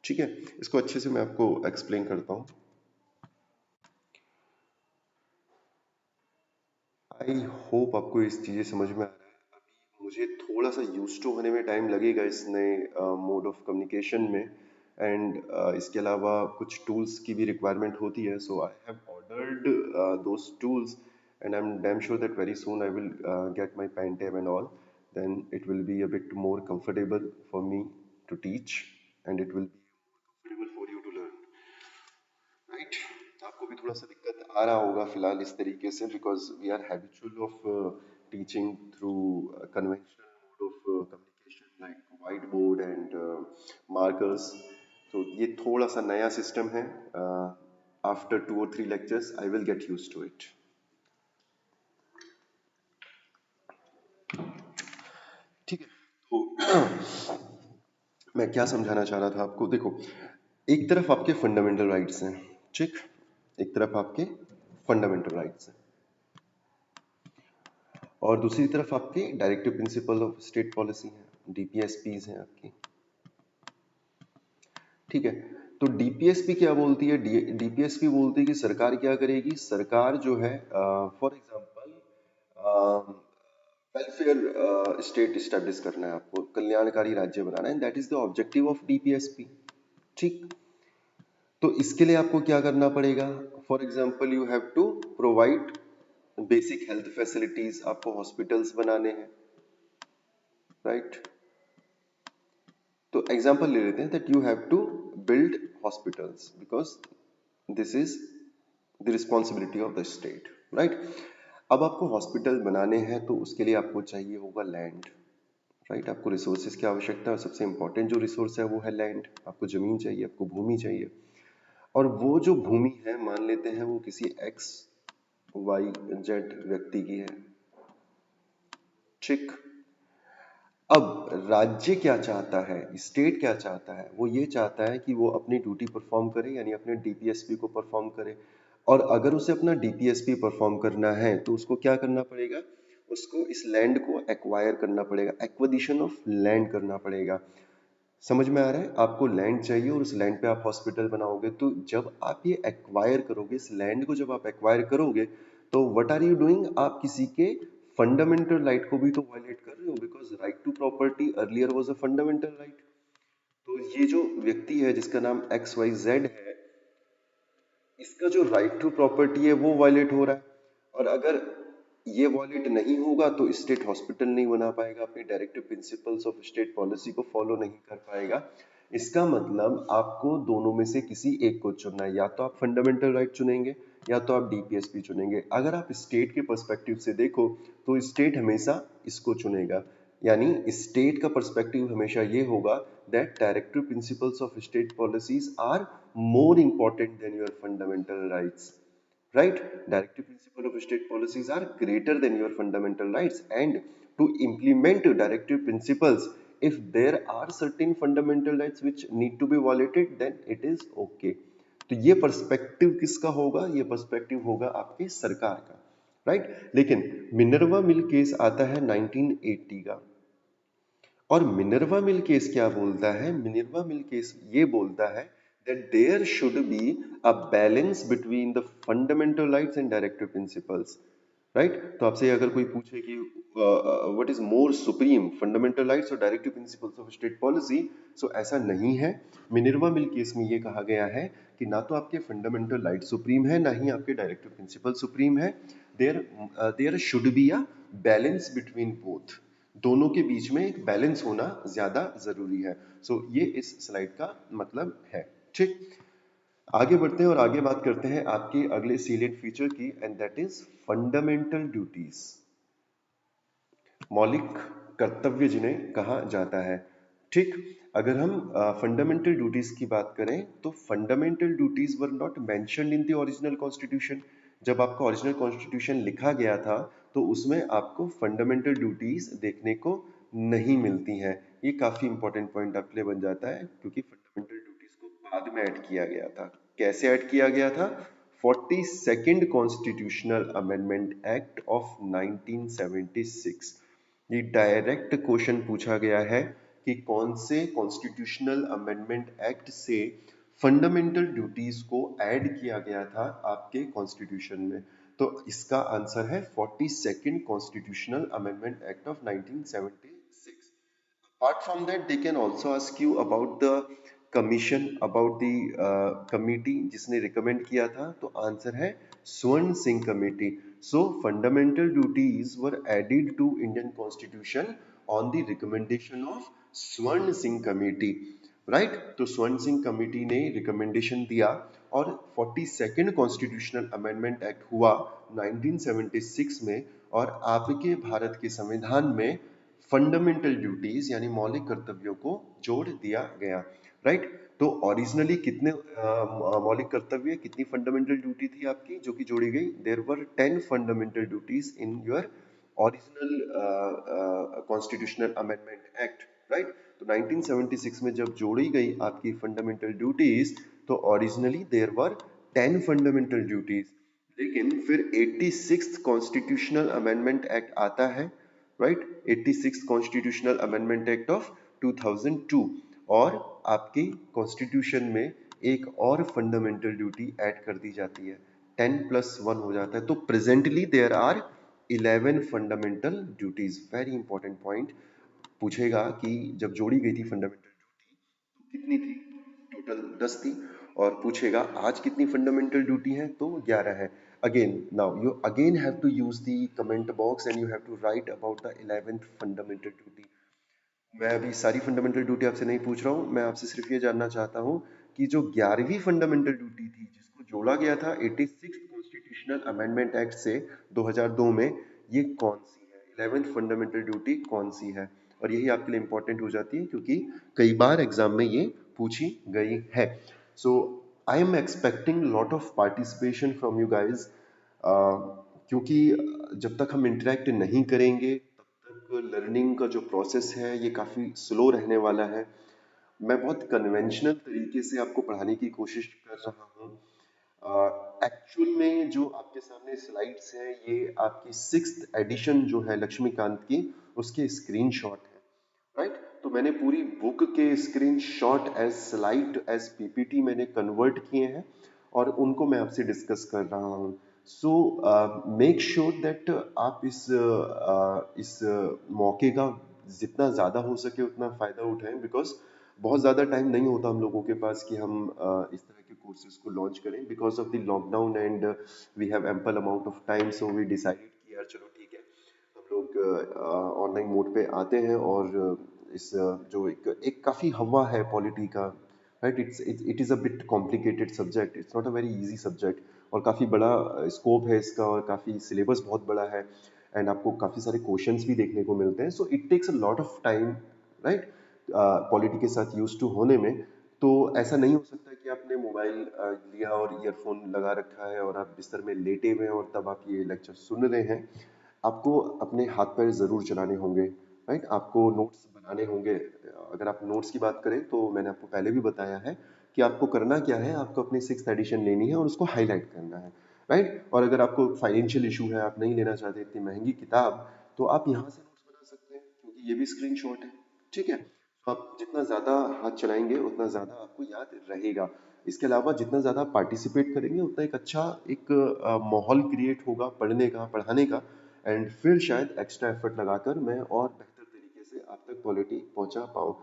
ठीक है, इसको अच्छे से मैं आपको एक्सप्लेन करता हूँ। आई होप आपको इस चीजें समझ में आ रहा है। अभी मुझे थोड़ा सा यूज टू होने में टाइम लगेगा इस नए मोड ऑफ कम्युनिकेशन में, एंड इसके अलावा कुछ टूल्स की भी रिक्वायरमेंट होती है। So I have ordered those tools and I'm damn sure that very soon I will get my pen tab and all, then it will be a bit more comfortable for me to teach, and it will be comfortable for you to learn, right? आपको भी थोड़ा सा दिक्कत आ रहा होगा फिलहाल इस तरीके से, because we are habitual of teaching through conventional mode of communication like whiteboard and markers। तो ये थोड़ा सा नया सिस्टम है। After 2 or 3 lectures I will get used to it। ठीक है, तो मैं क्या समझाना चाह रहा था आपको? देखो, एक तरफ आपके फंडामेंटल राइट्स हैं, ठीक, एक तरफ आपके फंडामेंटल राइट्स हैं, और दूसरी तरफ आपके directive principle of state policy है, डीपीएसपीज हैं आपकी, ठीक है। तो डीपीएसपी क्या बोलती है? डीपीएसपी बोलती है कि सरकार क्या करेगी? सरकार जो है, for example welfare state establish करना है आपको, कल्याणकारी राज्य बनाना है, that is the objective of DPSP, ठीक। तो इसके लिए आपको क्या करना पड़ेगा? For example you have to provide basic health facilities, आपको हॉस्पिटल्स बनाने हैं, राइट। तो एग्जाम्पल ले लेते हैं that you have to build hospitals because this is the responsibility of the state, right. अब आपको हॉस्पिटल बनाने हैं तो उसके लिए आपको चाहिए होगा लैंड, राइट। आपको रिसोर्सेज की आवश्यकता है, सबसे इंपॉर्टेंट जो रिसोर्स है वो है लैंड। आपको जमीन चाहिए, आपको भूमि चाहिए। और वो जो भूमि है, मान लेते हैं वो किसी एक्स वाई जेड व्यक्ति की है, ठीक। अब राज्य क्या चाहता है, स्टेट क्या चाहता है, वो ये चाहता है कि वो अपनी ड्यूटी परफॉर्म करे, यानी अपने डीपीएसपी को परफॉर्म करे। और अगर उसे अपना डीपीएसपी परफॉर्म करना है तो उसको क्या करना पड़ेगा, उसको इस लैंड को एक्वायर करना पड़ेगा, एक्विजिशन ऑफ लैंड करना पड़ेगा। समझ में आ रहा है? आपको लैंड चाहिए और उस लैंड पे आप हॉस्पिटल बनाओगे। तो जब आप ये एक्वायर करोगे, इस लैंड को जब आप एक्वायर करोगे, तो व्हाट आर यू डूइंग, आप किसी के फंडामेंटल राइट को भी तो वायलेट कर रहे हो, because right to property earlier was a fundamental right. तो ये जो व्यक्ति है जिसका नाम एक्स वाई जेड है, इसका जो राइट टू प्रॉपर्टी है वो वायलेट हो रहा है। और अगर ये वायलेट नहीं होगा तो स्टेट हॉस्पिटल नहीं बना पाएगा, अपने directive principles of state policy को फॉलो नहीं कर पाएगा। इसका मतलब आपको दोनों में से किसी एक को चुनना है, या तो आप फंडामेंटल राइट चुनेंगे या तो आप डीपीएसपी चुनेंगे। अगर आप स्टेट के पर्सपेक्टिव से देखो तो स्टेट हमेशा इसको चुनेगा, यानी स्टेट का पर्सपेक्टिव हमेशा ये होगा that directive principles of state policies are more important than your fundamental rights, right? Directive principle of state policies are greater than your fundamental rights, and to implement directive principles, if there are certain fundamental rights which need to be violated, then it is okay. तो ये पर्सपेक्टिव किसका होगा, ये पर्सपेक्टिव होगा आपकी सरकार का, राइट। लेकिन मिनर्वा मिल केस आता है 1980 का, और मिनर्वा मिल केस क्या बोलता है, मिनर्वा मिल केस ये बोलता है that there should be a balance between the fundamental rights and directive principles, right? तो आपसे अगर कोई पूछे कि what is more supreme, fundamental rights और directive principles of state policy, so ऐसा नहीं है। मिनर्वा मिल केस में ये कहा गया है कि ना तो आपके फंडामेंटल राइट सुप्रीम है, ना ही आपके डायरेक्टिव प्रिंसिपल सुप्रीम है। There should be a balance between both, दोनों के बीच में एक बैलेंस होना ज्यादा जरूरी है। सो ये इस स्लाइड का मतलब है, ठीक। आगे बढ़ते हैं और आगे बात करते हैं आपके अगले सीलिएंट फीचर की, and that is fundamental duties, मौलिक कर्तव्य जिन्हें कहा जाता है, ठीक। अगर हम फंडामेंटल ड्यूटीज की बात करें तो fundamental duties were not mentioned in the original constitution. जब आपका ओरिजिनल कॉन्स्टिट्यूशन लिखा गया था तो उसमें आपको फंडामेंटल ड्यूटीज देखने को नहीं मिलती हैं। ये काफी इंपॉर्टेंट पॉइंट आपके लिए बन जाता है, क्योंकि फंडामेंटल ड्यूटीज को बाद में ऐड किया गया था। कैसे ऐड किया गया था? 42nd constitutional amendment act of 1976। ये डायरेक्ट क्वेश्चन पूछा गया है कि कौन से कॉन्स्टिट्यूशनल अमेंडमेंट एक्ट से फंडामेंटल ड्यूटीज को ऐड किया गया था आपके कॉन्स्टिट्यूशन में। तो इसका आंसर है 42nd constitutional amendment act of 1976। Apart from that, they can also ask you about the commission, about the committee जिसने recommend किया था, तो आंसर है स्वर्ण Singh committee. So fundamental duties were added to Indian Constitution on the recommendation of स्वर्ण सिंह कमेटी, राइट। तो स्वर्ण सिंह कमेटी ने रिकमेंडेशन दिया और 42nd कॉन्स्टिट्यूशनल अमेंडमेंट एक्ट हुआ 1976 में, और आपके भारत के संविधान में फंडामेंटल ड्यूटीज यानी मौलिक कर्तव्यों को जोड़ दिया गया, राइट। तो ओरिजिनली कितने मौलिक कर्तव्य, कितनी फंडामेंटल ड्यूटी थी आपकी जो कि जोड़ी गई? There were 10 fundamental duties in your original constitutional amendment act, right. तो 1976 में जब जोड़ी गई आपकी फंडामेंटल ड्यूटीज, तो originally there were 10 fundamental duties. लेकिन फिर 86th कॉन्स्टिट्यूशनल अमेंडमेंट एक्ट आता है, right. 86th constitutional amendment act of 2002, और आपके कॉन्स्टिट्यूशन में एक और फंडामेंटल ड्यूटी ऐड कर दी जाती है, 10+1 हो जाता है। तो presently there are 11 fundamental duties. Very important point पूछेगा कि जब जोड़ी गई थी फंडामेंटल ड्यूटी तो कितनी थी? टोटल 10 थी। और पूछेगा आज कितनी फंडामेंटल ड्यूटी है, तो 11 है। Again now you again have to use the comment box and you have to write about the 11th fundamental duty. मैं अभी सारी फंडामेंटल ड्यूटी आपसे नहीं पूछ रहा हूँ, मैं आपसे सिर्फ ये जानना चाहता हूँ कि जो 11वीं फंडामेंटल ड्यूटी थी जिसको जोड़ा गया था 86 कॉन्स्टिट्यूशनल अमेंडमेंट एक्ट से 2002 में, ये कौन सी है? 11th फंडामेंटल ड्यूटी कौन सी है? और यही आपके लिए इम्पोर्टेंट हो जाती है क्योंकि कई बार एग्जाम में ये पूछी गई है। So I am expecting lot of participation from you guys, क्योंकि जब तक हम इंटरेक्ट नहीं करेंगे तब तक लर्निंग का जो प्रोसेस है ये काफ़ी स्लो रहने वाला है। मैं बहुत कन्वेंशनल तरीके से आपको पढ़ाने की कोशिश कर रहा हूँ। एक्चुअल में जो आपके सामने स्लाइड्स हैं ये आपकी सिक्स्थ एडिशन जो है लक्ष्मीकांत की उसके स्क्रीनशॉट है, राइट। तो मैंने पूरी बुक के screenshot as slide as PPT मैंने कन्वर्ट किए हैं और उनको मैं आपसे डिस्कस कर रहा हूँ। सो मेक श्योर दैट आप इस मौके का जितना ज़्यादा हो सके उतना फ़ायदा उठाएं, बिकॉज बहुत ज़्यादा टाइम नहीं होता हम लोगों के पास कि हम इस तरह के कोर्सेज को लॉन्च करें because of the lockdown, and we have ample amount of time. So we decided कि यार चलो ठीक है, हम लोग ऑनलाइन मोड पे आते हैं और इस जो एक काफ़ी हवा है पॉलिटी का, right. It is a bit complicated subject, it's not a very easy subject, और काफ़ी बड़ा स्कोप है इसका और काफ़ी सिलेबस बहुत बड़ा है, एंड आपको काफ़ी सारे क्वेश्चंस भी देखने को मिलते हैं। So it takes a lot of time, right, polity के साथ यूज टू होने में। तो ऐसा नहीं हो सकता कि आपने मोबाइल लिया और ईयरफोन लगा रखा है और आप बिस्तर में लेटे हुए हैं और तब आप ये लेक्चर सुन रहे हैं। आपको अपने हाथ पैर जरूर चलाने होंगे, राइट। आपको नोट्स बनाने होंगे। अगर आप नोट्स की बात करें तो मैंने आपको पहले भी बताया है कि आपको करना क्या है, आपको अपनी सिक्स्थ एडिशन लेनी है और उसको हाईलाइट करना है, राइट। और अगर आपको फाइनेंशियल इशू है, आप नहीं लेना चाहते इतनी महंगी किताब, तो आप यहाँ से नोट्स बना सकते हैं क्योंकि ये भी स्क्रीनशॉट है, ठीक है। तो आप जितना ज़्यादा हाथ चलाएंगे उतना ज़्यादा आपको याद रहेगा। इसके अलावा जितना ज़्यादा पार्टिसिपेट करेंगे उतना एक अच्छा एक माहौल क्रिएट होगा पढ़ने का, पढ़ाने का, एंड फिर शायद एक्स्ट्रा एफर्ट लगाकर मैं और बेहतर तरीके से आप तक क्वालिटी पहुंचा पाऊँ,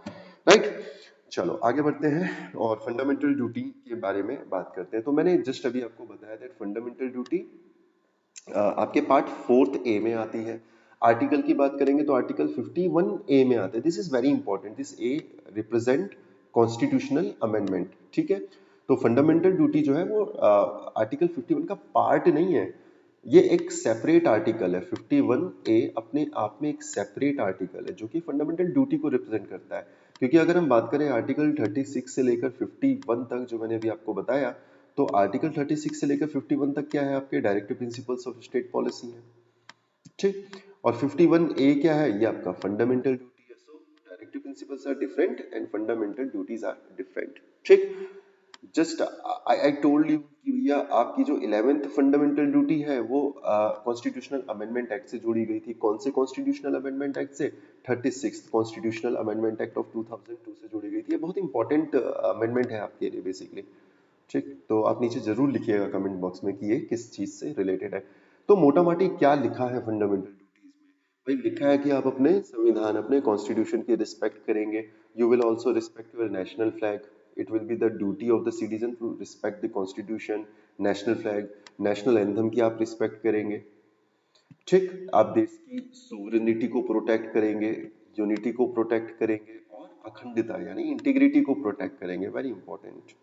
राइट। चलो आगे बढ़ते हैं और फंडामेंटल ड्यूटी के बारे में बात करते हैं। तो मैंने जस्ट अभी आपको बताया दैट फंडामेंटल ड्यूटी आपके पार्ट फोर्थ ए में आती है। आर्टिकल की बात करेंगे तो आर्टिकल 51 ए में आता है। This is very important, this A represent constitutional amendment, ठीक है। तो फंडामेंटल ड्यूटी जो है वो आर्टिकल 51 का पार्ट नहीं है, ये एक सेपरेट आर्टिकल है। 51 ए अपने आप में एक सेपरेट आर्टिकल है जो कि फंडामेंटल ड्यूटी को रिप्रेजेंट करता है। क्योंकि अगर हम बात करें आर्टिकल 36 से लेकर 51 तक जो मैंने अभी आपको बताया, तो आर्टिकल 36 से लेकर 51 तक क्या है, आपके directive principles of state policy है, ठीक। और 51 ए क्या है, ये आपका फंडामेंटल ड्यूटी है। So directive principles are different and fundamental duties are different, ठीक। जस्ट आई टोल्ड यू कि भैया आपकी जो 11th फंडामेंटल ड्यूटी है वो कॉन्स्टिट्यूशनल अमेंडमेंट एक्ट से जुड़ी गई थी। कौन से कॉन्स्टिट्यूशनल अमेंडमेंट एक्ट से? 36 कॉन्स्टिट्यूशनल अमेंडमेंट एक्ट ऑफ 2002 से जुड़ी गई थी। ये बहुत इंपॉर्टेंट अमेंडमेंट है आपके लिए बेसिकली, ठीक। तो आप नीचे जरूर लिखिएगा कमेंट बॉक्स में कि ये किस चीज से रिलेटेड है। तो मोटा मोटी क्या लिखा है फंडामेंटल ड्यूटीज में? भाई लिखा है कि आप अपने संविधान, अपने कॉन्स्टिट्यूशन की रिस्पेक्ट करेंगे। You will also respect your national flag. It will be the duty of the citizen to respect the constitution, national flag, national anthem की आप रिस्पेक्ट करेंगे, ठीक। आप देश की सोवरेनिटी को प्रोटेक्ट करेंगे, यूनिटी को प्रोटेक्ट करेंगे और अखंडता यानी इंटीग्रिटी को प्रोटेक्ट करेंगे, वेरी इंपॉर्टेंट,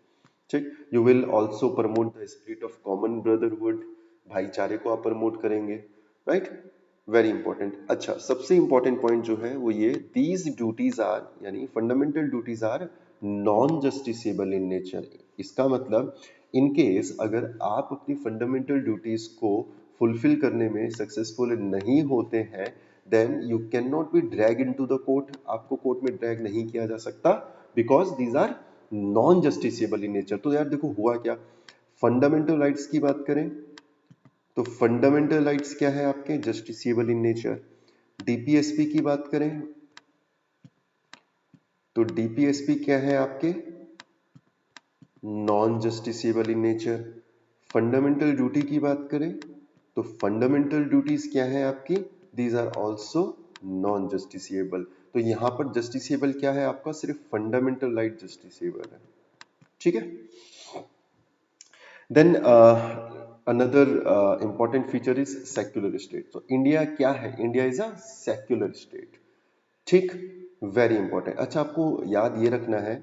ठीक। You will also promote the spirit of common brotherhood, भाईचारे को आप प्रमोट करेंगे, राइट, वेरी इंपॉर्टेंट। अच्छा, सबसे इंपॉर्टेंट पॉइंट जो है वो ये, दीज ड्यूटीज आर यानी fundamental duties are non justiciable in nature. इसका मतलब इन केस अगर आप अपनी फंडामेंटल ड्यूटीज को फुलफिल करने में सक्सेसफुल नहीं होते हैं, then you can not be drag in to the court. आपको कोर्ट में ड्रैग नहीं किया जा सकता because these are non justiciable in nature. तो यार देखो हुआ क्या, फंडामेंटल राइट्स की बात करें तो फंडामेंटल राइट्स क्या है आपके, जस्टिसेबल इन नेचर। डीपीएसपी की बात करें तो डीपीएसपी क्या है आपके, non justiciable in nature. Fundamental duty की बात करें तो फंडामेंटल ड्यूटीज क्या है आपकी, these are also non justiciable. तो यहां पर जस्टिसेबल क्या है आपका, सिर्फ फंडामेंटल राइट जस्टिसेबल है, ठीक है। Then another important feature is secular state. तो इंडिया क्या है, India is a secular state, ठीक, वेरी इंपॉर्टेंट। अच्छा, आपको याद ये रखना है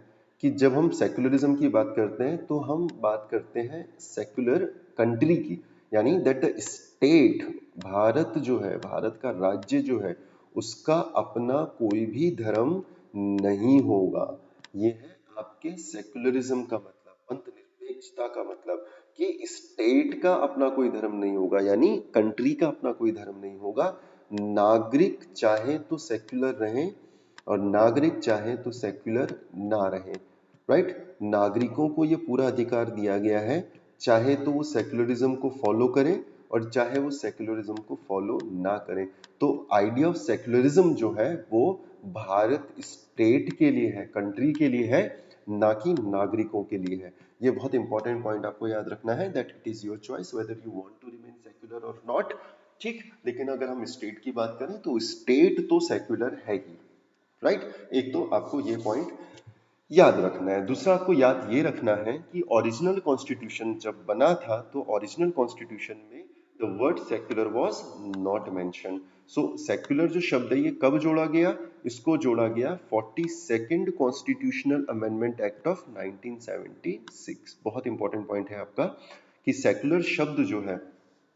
कि जब हम सेक्युलरिज्म की बात करते हैं तो हम बात करते हैं सेक्युलर कंट्री की, यानी दैट द स्टेट, भारत जो है, भारत का राज्य जो है उसका अपना कोई भी धर्म नहीं होगा। ये है आपके सेक्युलरिज्म का मतलब, पंथनिरपेक्षता का मतलब, कि स्टेट का अपना कोई धर्म नहीं होगा, यानी कंट्री का अपना कोई धर्म नहीं होगा। नागरिक चाहे तो सेक्युलर रहें और नागरिक चाहे तो सेक्युलर ना रहें, राइट। नागरिकों को ये पूरा अधिकार दिया गया है, चाहे तो वो सेक्युलरिज्म को फॉलो करें और चाहे वो सेक्युलरिज्म को फॉलो ना करें। तो आइडिया ऑफ सेक्युलरिज्म जो है वो भारत स्टेट के लिए है, कंट्री के लिए है, ना कि नागरिकों के लिए है। ये बहुत इंपॉर्टेंट पॉइंट आपको याद रखना है, that it is your choice whether you want to remain secular और नॉट। ठीक, लेकिन अगर हम स्टेट की बात करें तो स्टेट तो सेक्युलर है ही, राइट। एक तो आपको ये पॉइंट याद रखना है। दूसरा आपको याद ये रखना है कि ओरिजिनल कॉन्स्टिट्यूशन जब बना था तो ओरिजिनल कॉन्स्टिट्यूशन में the word secular was not mention. So secular जो शब्द है ये कब जोड़ा गया? इसको जोड़ा गया 42nd constitutional amendment act of 1976। बहुत इंपॉर्टेंट पॉइंट है आपका कि सेक्युलर शब्द जो है,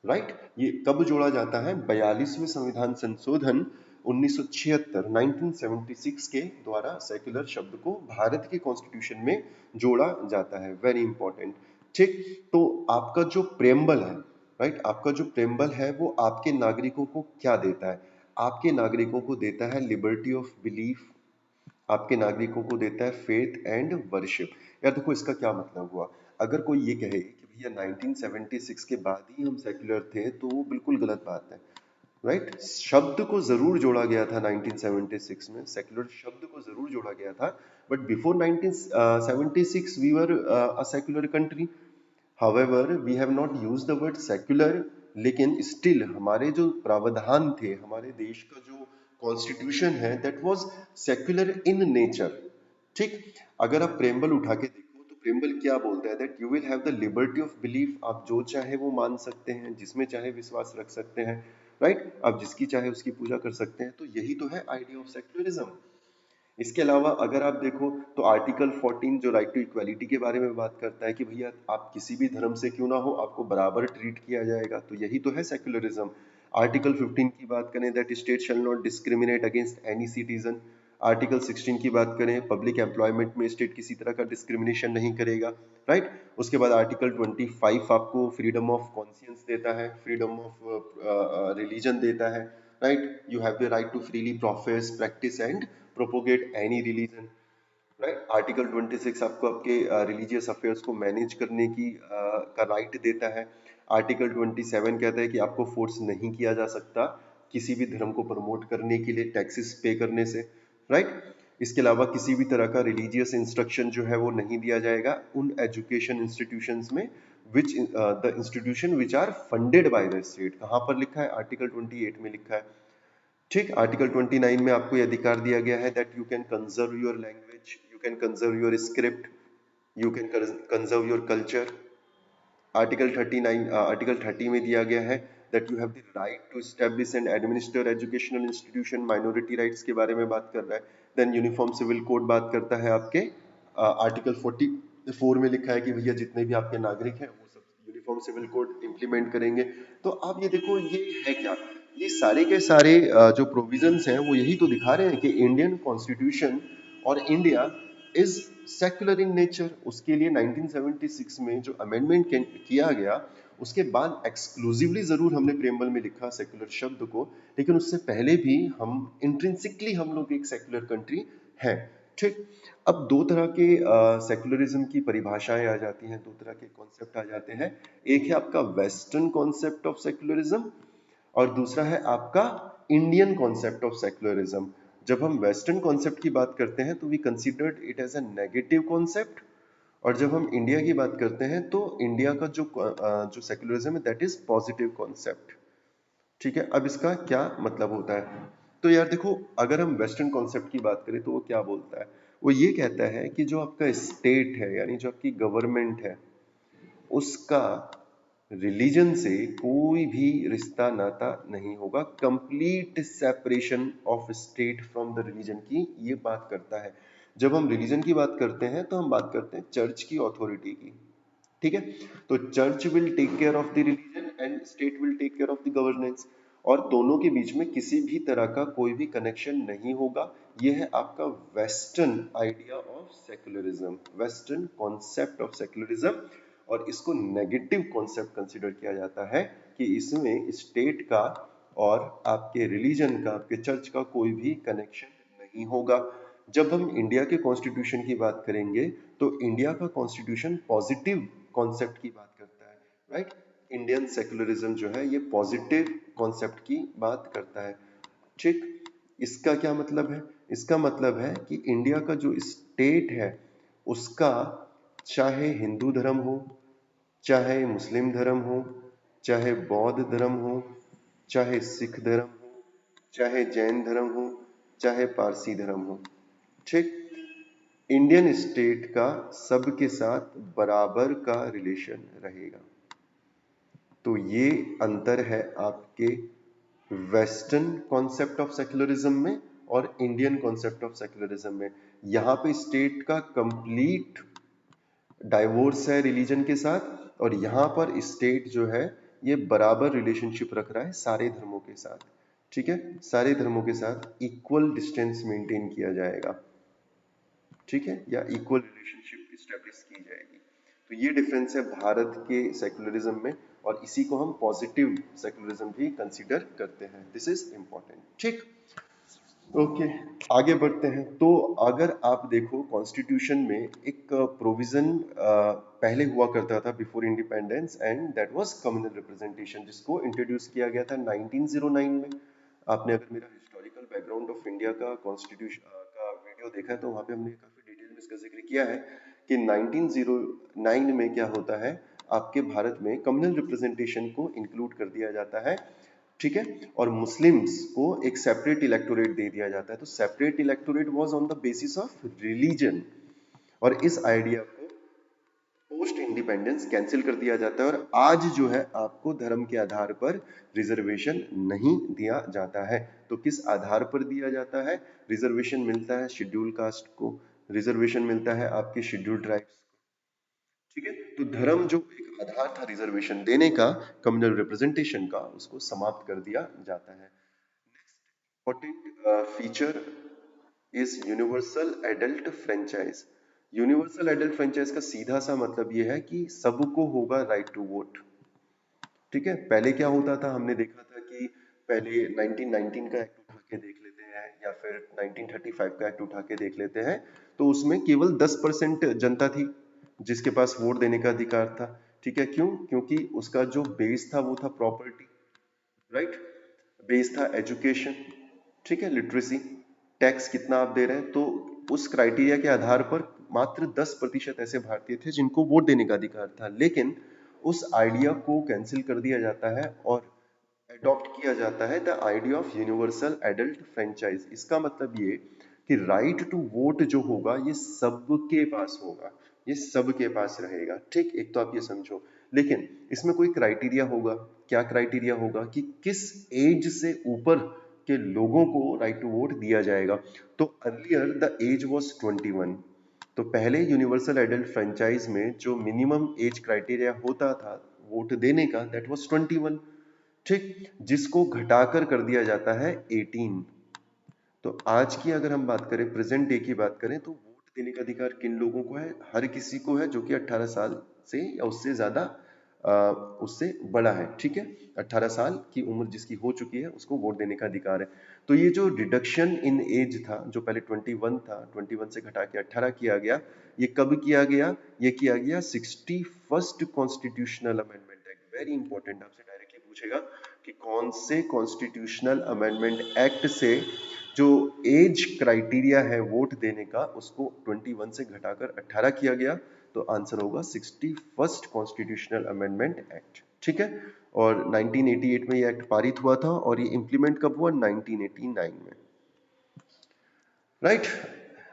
राइट, ये कब जोड़ा जाता है? 42वें संविधान संशोधन 1976 1976 के द्वारा सेक्युलर शब्द को भारत के कॉन्स्टिट्यूशन में जोड़ा जाता है। Very important. ठीक, तो आपका जो प्रेम्बल है, राइट, आपका जो प्रेम्बल है वो आपके नागरिकों को क्या देता है? आपके नागरिकों को देता है लिबर्टी ऑफ बिलीफ, आपके नागरिकों को देता है फेथ एंड वर्शिप। यार देखो इसका क्या मतलब हुआ? अगर कोई ये कहे कि भैया 1976 के बाद ही हम सेक्युलर थे तो वो बिल्कुल गलत बात है, राइट। शब्द को जरूर जोड़ा गया था 1976 में, सेक्युलर शब्द को जरूर जोड़ा गया था, but before 1976 we were a secular country. However, we have not used the word secular, लेकिन still हमारे जो प्रावधान थे, हमारे देश का जो कॉन्स्टिट्यूशन है, that was secular in nature। ठीक, अगर आप प्रेम्बल उठा के देखो तो प्रेम्बल क्या बोलता है? That you will have the liberty of belief, आप जो चाहे वो मान सकते हैं, जिसमें चाहे विश्वास रख सकते हैं, राइट, आप जिसकी चाहे उसकी पूजा कर सकते हैं। तो यही तो है आइडिया ऑफ सेक्युलरिज्म। इसके अलावा अगर आप देखो तो आर्टिकल 14 जो राइट टू इक्वालिटी के बारे में बात करता है कि भैया आप किसी भी धर्म से क्यों ना हो आपको बराबर ट्रीट किया जाएगा, तो यही तो है सेक्युलरिज्म। आर्टिकल 15 की बात करें, that state shall not discriminate against any citizen. Article 16 की बात करें, पब्लिक एम्प्लॉयमेंट में स्टेट किसी तरह का डिस्क्रिमिनेशन नहीं करेगा, राइट। उसके बाद आर्टिकल 25 आपको फ्रीडम ऑफ कॉन्शियंस देता है, फ्रीडम ऑफ रिलीजन देता है, राइट। You have the right to freely profess, practice and propagate any religion, right. Article 26 आपको आपके रिलीजियस अफेयर्स को मैनेज करने की का राइट देता है। आर्टिकल 27 कहता है कि आपको फोर्स नहीं किया जा सकता किसी भी धर्म को प्रमोट करने के लिए टैक्सेस पे करने से, राइट। इसके अलावा किसी भी तरह का रिलीजियस इंस्ट्रक्शन जो है वो नहीं दिया जाएगा उन एजुकेशन इंस्टीट्यूशंस में which the institution which are funded by the state. कहाँ पर लिखा है? आर्टिकल 28 में लिखा है। ठीक, आर्टिकल 29 में आपको ये अधिकार दिया गया है that you can conserve your language, you can conserve your script, you can conserve your culture. Article 30 में दिया गया है that you have the right to establish and administer educational institution. Minority rights के बारे में बात कर रहा है। देन यूनिफॉर्म सिविल कोड बात करता है आपके आर्टिकल 44 में लिखा है कि भैया जितने भी आपके नागरिक हैं वो सब यूनिफॉर्म सिविल कोड इंप्लीमेंट करेंगे। तो आप ये देखो ये है क्या, ये सारे के सारे जो प्रोविजंस हैं वो यही तो दिखा रहे हैं कि इंडियन कॉन्स्टिट्यूशन और India is secular in nature. उसके लिए 1976 में जो अमेंडमेंट किया गया उसके बाद एक्सक्लूसिवली जरूर हमने प्रेम्बल में लिखा सेक्युलर शब्द को, लेकिन उससे पहले भी हम इंट्रिंसिकली हम लोग एक सेक्युलर कंट्री हैं। ठीक, अब दो तरह के सेक्युलरिज्म की परिभाषाएं आ जाती हैं, दो तरह के कॉन्सेप्ट आ जाते हैं। एक है आपका वेस्टर्न कॉन्सेप्ट ऑफ सेक्युलरिज्म और दूसरा है आपका इंडियन कॉन्सेप्ट ऑफ सेक्युलरिज्म। जब हम वेस्टर्न कॉन्सेप्ट की बात करते हैं तो we considered it as a negative concept, और जब हम इंडिया की बात करते हैं तो इंडिया का जो सेक्युलरिज्म है दैट इज पॉजिटिव कॉन्सेप्ट। ठीक है, अब इसका क्या मतलब होता है? तो यार देखो अगर हम वेस्टर्न कॉन्सेप्ट की बात करें तो वो क्या बोलता है? वो ये कहता है कि जो आपका स्टेट है यानी जो आपकी गवर्नमेंट है उसका रिलीजन से कोई भी रिश्ता नाता नहीं होगा। Complete separation of state from the religion की ये बात करता है। जब हम रिलीजन की बात करते हैं तो हम बात करते हैं चर्च की अथॉरिटी की, ठीक है। तो church will take care of the religion and state will take care of the governance. और दोनों के बीच में किसी भी तरह का कोई भी कनेक्शन नहीं होगा। ये है आपका western idea of secularism, western concept of secularism. और इसको नेगेटिव कॉन्सेप्ट कंसिडर किया जाता है कि इसमें स्टेट का और आपके रिलीजन का, आपके चर्च का कोई भी कनेक्शन नहीं होगा। जब हम इंडिया के कॉन्स्टिट्यूशन की बात करेंगे तो इंडिया का कॉन्स्टिट्यूशन पॉजिटिव कॉन्सेप्ट की बात करता है, राइट। इंडियन सेक्युलरिज्म जो है ये पॉजिटिव कॉन्सेप्ट की बात करता है, ठीक। इसका क्या मतलब है? इसका मतलब है कि इंडिया का जो स्टेट है उसका, चाहे हिंदू धर्म हो, चाहे मुस्लिम धर्म हो, चाहे बौद्ध धर्म हो, चाहे सिख धर्म हो, चाहे जैन धर्म हो, चाहे पारसी धर्म हो, ठीक। इंडियन स्टेट का सबके साथ बराबर का रिलेशन रहेगा। तो ये अंतर है आपके वेस्टर्न कॉन्सेप्ट ऑफ सेक्युलरिज्म में और इंडियन कॉन्सेप्ट ऑफ सेक्युलरिज्म में। यहाँ पे स्टेट का कंप्लीट डाइवोर्स है रिलीजन के साथ, और यहाँ पर स्टेट जो है ये बराबर रिलेशनशिप रख रहा है सारे धर्मों के साथ, ठीक है। सारे धर्मों के साथ इक्वल डिस्टेंस मेंटेन किया जाएगा, ठीक है, या इक्वल रिलेशनशिप स्टैब्लिश की जाएगी। तो ये डिफरेंस है भारत के सेक्युलरिज्म में, और इसी को हम पॉजिटिव सेक्युलरिज्म भी कंसीडर करते हैं। दिस इज इंपॉर्टेंट, ठीक। ओके, आगे बढ़ते हैं। तो अगर आप देखो कॉन्स्टिट्यूशन में एक प्रोविजन पहले हुआ करता था before independence, and that was communal representation, जिसको इंट्रोड्यूस किया गया था 1909 में। आपने अगर मेरा हिस्टोरिकल बैकग्राउंड ऑफ इंडिया का कॉन्स्टिट्यूशन का वीडियो देखा है तो वहाँ पे हमने काफी डिटेल में इसका जिक्र किया है कि 1909 में क्या होता है, आपके भारत में कम्युनल रिप्रेजेंटेशन को इंक्लूड कर दिया जाता है, ठीक है। और मुस्लिम्स को एक सेपरेट इलेक्टोरेट दे दिया जाता है। तो separate electorate was on the basis of religion, और इस आइडिया को पोस्ट इंडिपेंडेंस कैंसिल कर दिया जाता है, और आज जो है आपको धर्म के आधार पर रिजर्वेशन नहीं दिया जाता है। तो किस आधार पर दिया जाता है? रिजर्वेशन मिलता है शेड्यूल कास्ट को, रिजर्वेशन मिलता है आपके शेड्यूल ट्राइब्स, ठीक है। तो धर्म जो एक आधार था रिजर्वेशन देने का, कम्युनल रिप्रेजेंटेशन का, उसको समाप्त कर दिया जाता है। Important feature is universal adult franchise. Universal adult franchise का सीधा सा मतलब यह है कि सबको होगा राइट टू वोट, ठीक है। पहले क्या होता था, हमने देखा था कि पहले 1919 का एक्ट उठा के देख लेते हैं, या फिर 1935 का एक्ट उठा के देख लेते हैं, तो उसमें केवल 10% जनता थी जिसके पास वोट देने का अधिकार था, ठीक है। क्यों? क्योंकि उसका जो बेस था वो था प्रॉपर्टी, राइट। बेस था एजुकेशन, ठीक है, लिटरेसी। टैक्स कितना आप दे रहे हैं, तो उस क्राइटेरिया के आधार पर मात्र 10% ऐसे भारतीय थे जिनको वोट देने का अधिकार था। लेकिन उस आइडिया को कैंसिल कर दिया जाता है और अडॉप्ट किया जाता है the idea of universal adult franchise. इसका मतलब ये कि राइट टू वोट जो होगा ये सबके पास होगा, ये सबके पास रहेगा, ठीक। एक तो आप ये समझो, लेकिन इसमें कोई क्राइटेरिया होगा। क्या क्राइटेरिया होगा? कि किस एज से ऊपर के लोगों को राइट टू वोट दिया जाएगा। तो अर्लियर द एज वाज 21। तो पहले यूनिवर्सल एडल्ट फ्रेंचाइज में जो मिनिमम एज क्राइटेरिया होता था वोट देने का, दैट वाज 21, ठीक। जिसको घटाकर कर दिया जाता है 18। तो आज की अगर हम बात करें, प्रेजेंट डे की बात करें, तो वोट देने का अधिकार किन लोगों को है? हर किसी को है जो कि 18 साल से या उससे ज्यादा उससे बड़ा है, ठीक है। 18 साल की उम्र जिसकी हो चुकी है उसको वोट देने का अधिकार है। तो ये जो डिडक्शन इन एज था, जो पहले 21 था, 21 से घटा के 18 किया गया, ये कब किया गया? ये किया गया 61st constitutional amendment act. Very important, आपसे डायरेक्टली पूछेगा कि कौन से कॉन्स्टिट्यूशनल अमेंडमेंट एक्ट से जो एज क्राइटेरिया है वोट देने का उसको 21 से घटाकर 18 किया गया। तो आंसर होगा 61st कॉन्स्टिट्यूशनल अमेंडमेंट एक्ट, ठीक है। और 1988 में ये एक्ट पारित हुआ था, और ये इंप्लीमेंट कब हुआ? 1989 में, राइट।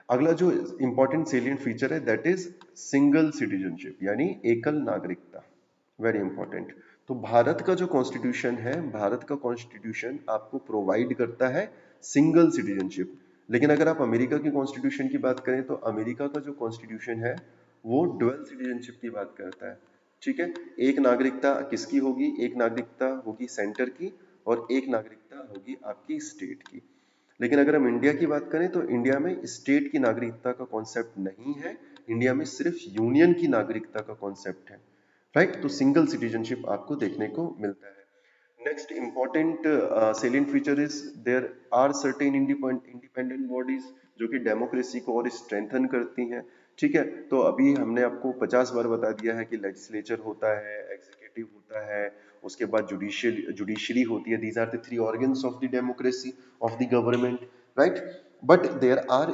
अगला जो इंपॉर्टेंट सेलिएंट फीचर है दैट इज सिंगल सिटीजनशिप, यानी एकल नागरिकता। Very important. तो भारत का जो कॉन्स्टिट्यूशन है, भारत का कॉन्स्टिट्यूशन आपको प्रोवाइड करता है सिंगल सिटीजनशिप। लेकिन अगर आप अमेरिका की कॉन्स्टिट्यूशन की बात करें तो अमेरिका का जो कॉन्स्टिट्यूशन है वो डुअल सिटीजनशिप की बात करता है, ठीक है। एक नागरिकता किसकी होगी? एक नागरिकता होगी सेंटर की, और एक नागरिकता होगी आपकी स्टेट की। लेकिन अगर हम इंडिया की बात करें तो इंडिया में स्टेट की नागरिकता का कॉन्सेप्ट नहीं है, इंडिया में सिर्फ यूनियन की नागरिकता का कॉन्सेप्ट है, राइट। तो सिंगल सिटीजनशिप आपको देखने को मिलता है। Next important salient feature is there are certain independent bodies जो कि डेमोक्रेसी को और स्ट्रेंथन करती हैं। ठीक है, तो अभी हमने आपको 50 बार बता दिया है कि लेजिस्लेचर होता है, एग्जीक्यूटिव होता है, उसके बाद जुडिशरी होती है। These are the three organs of the democracy of the government, right. But there are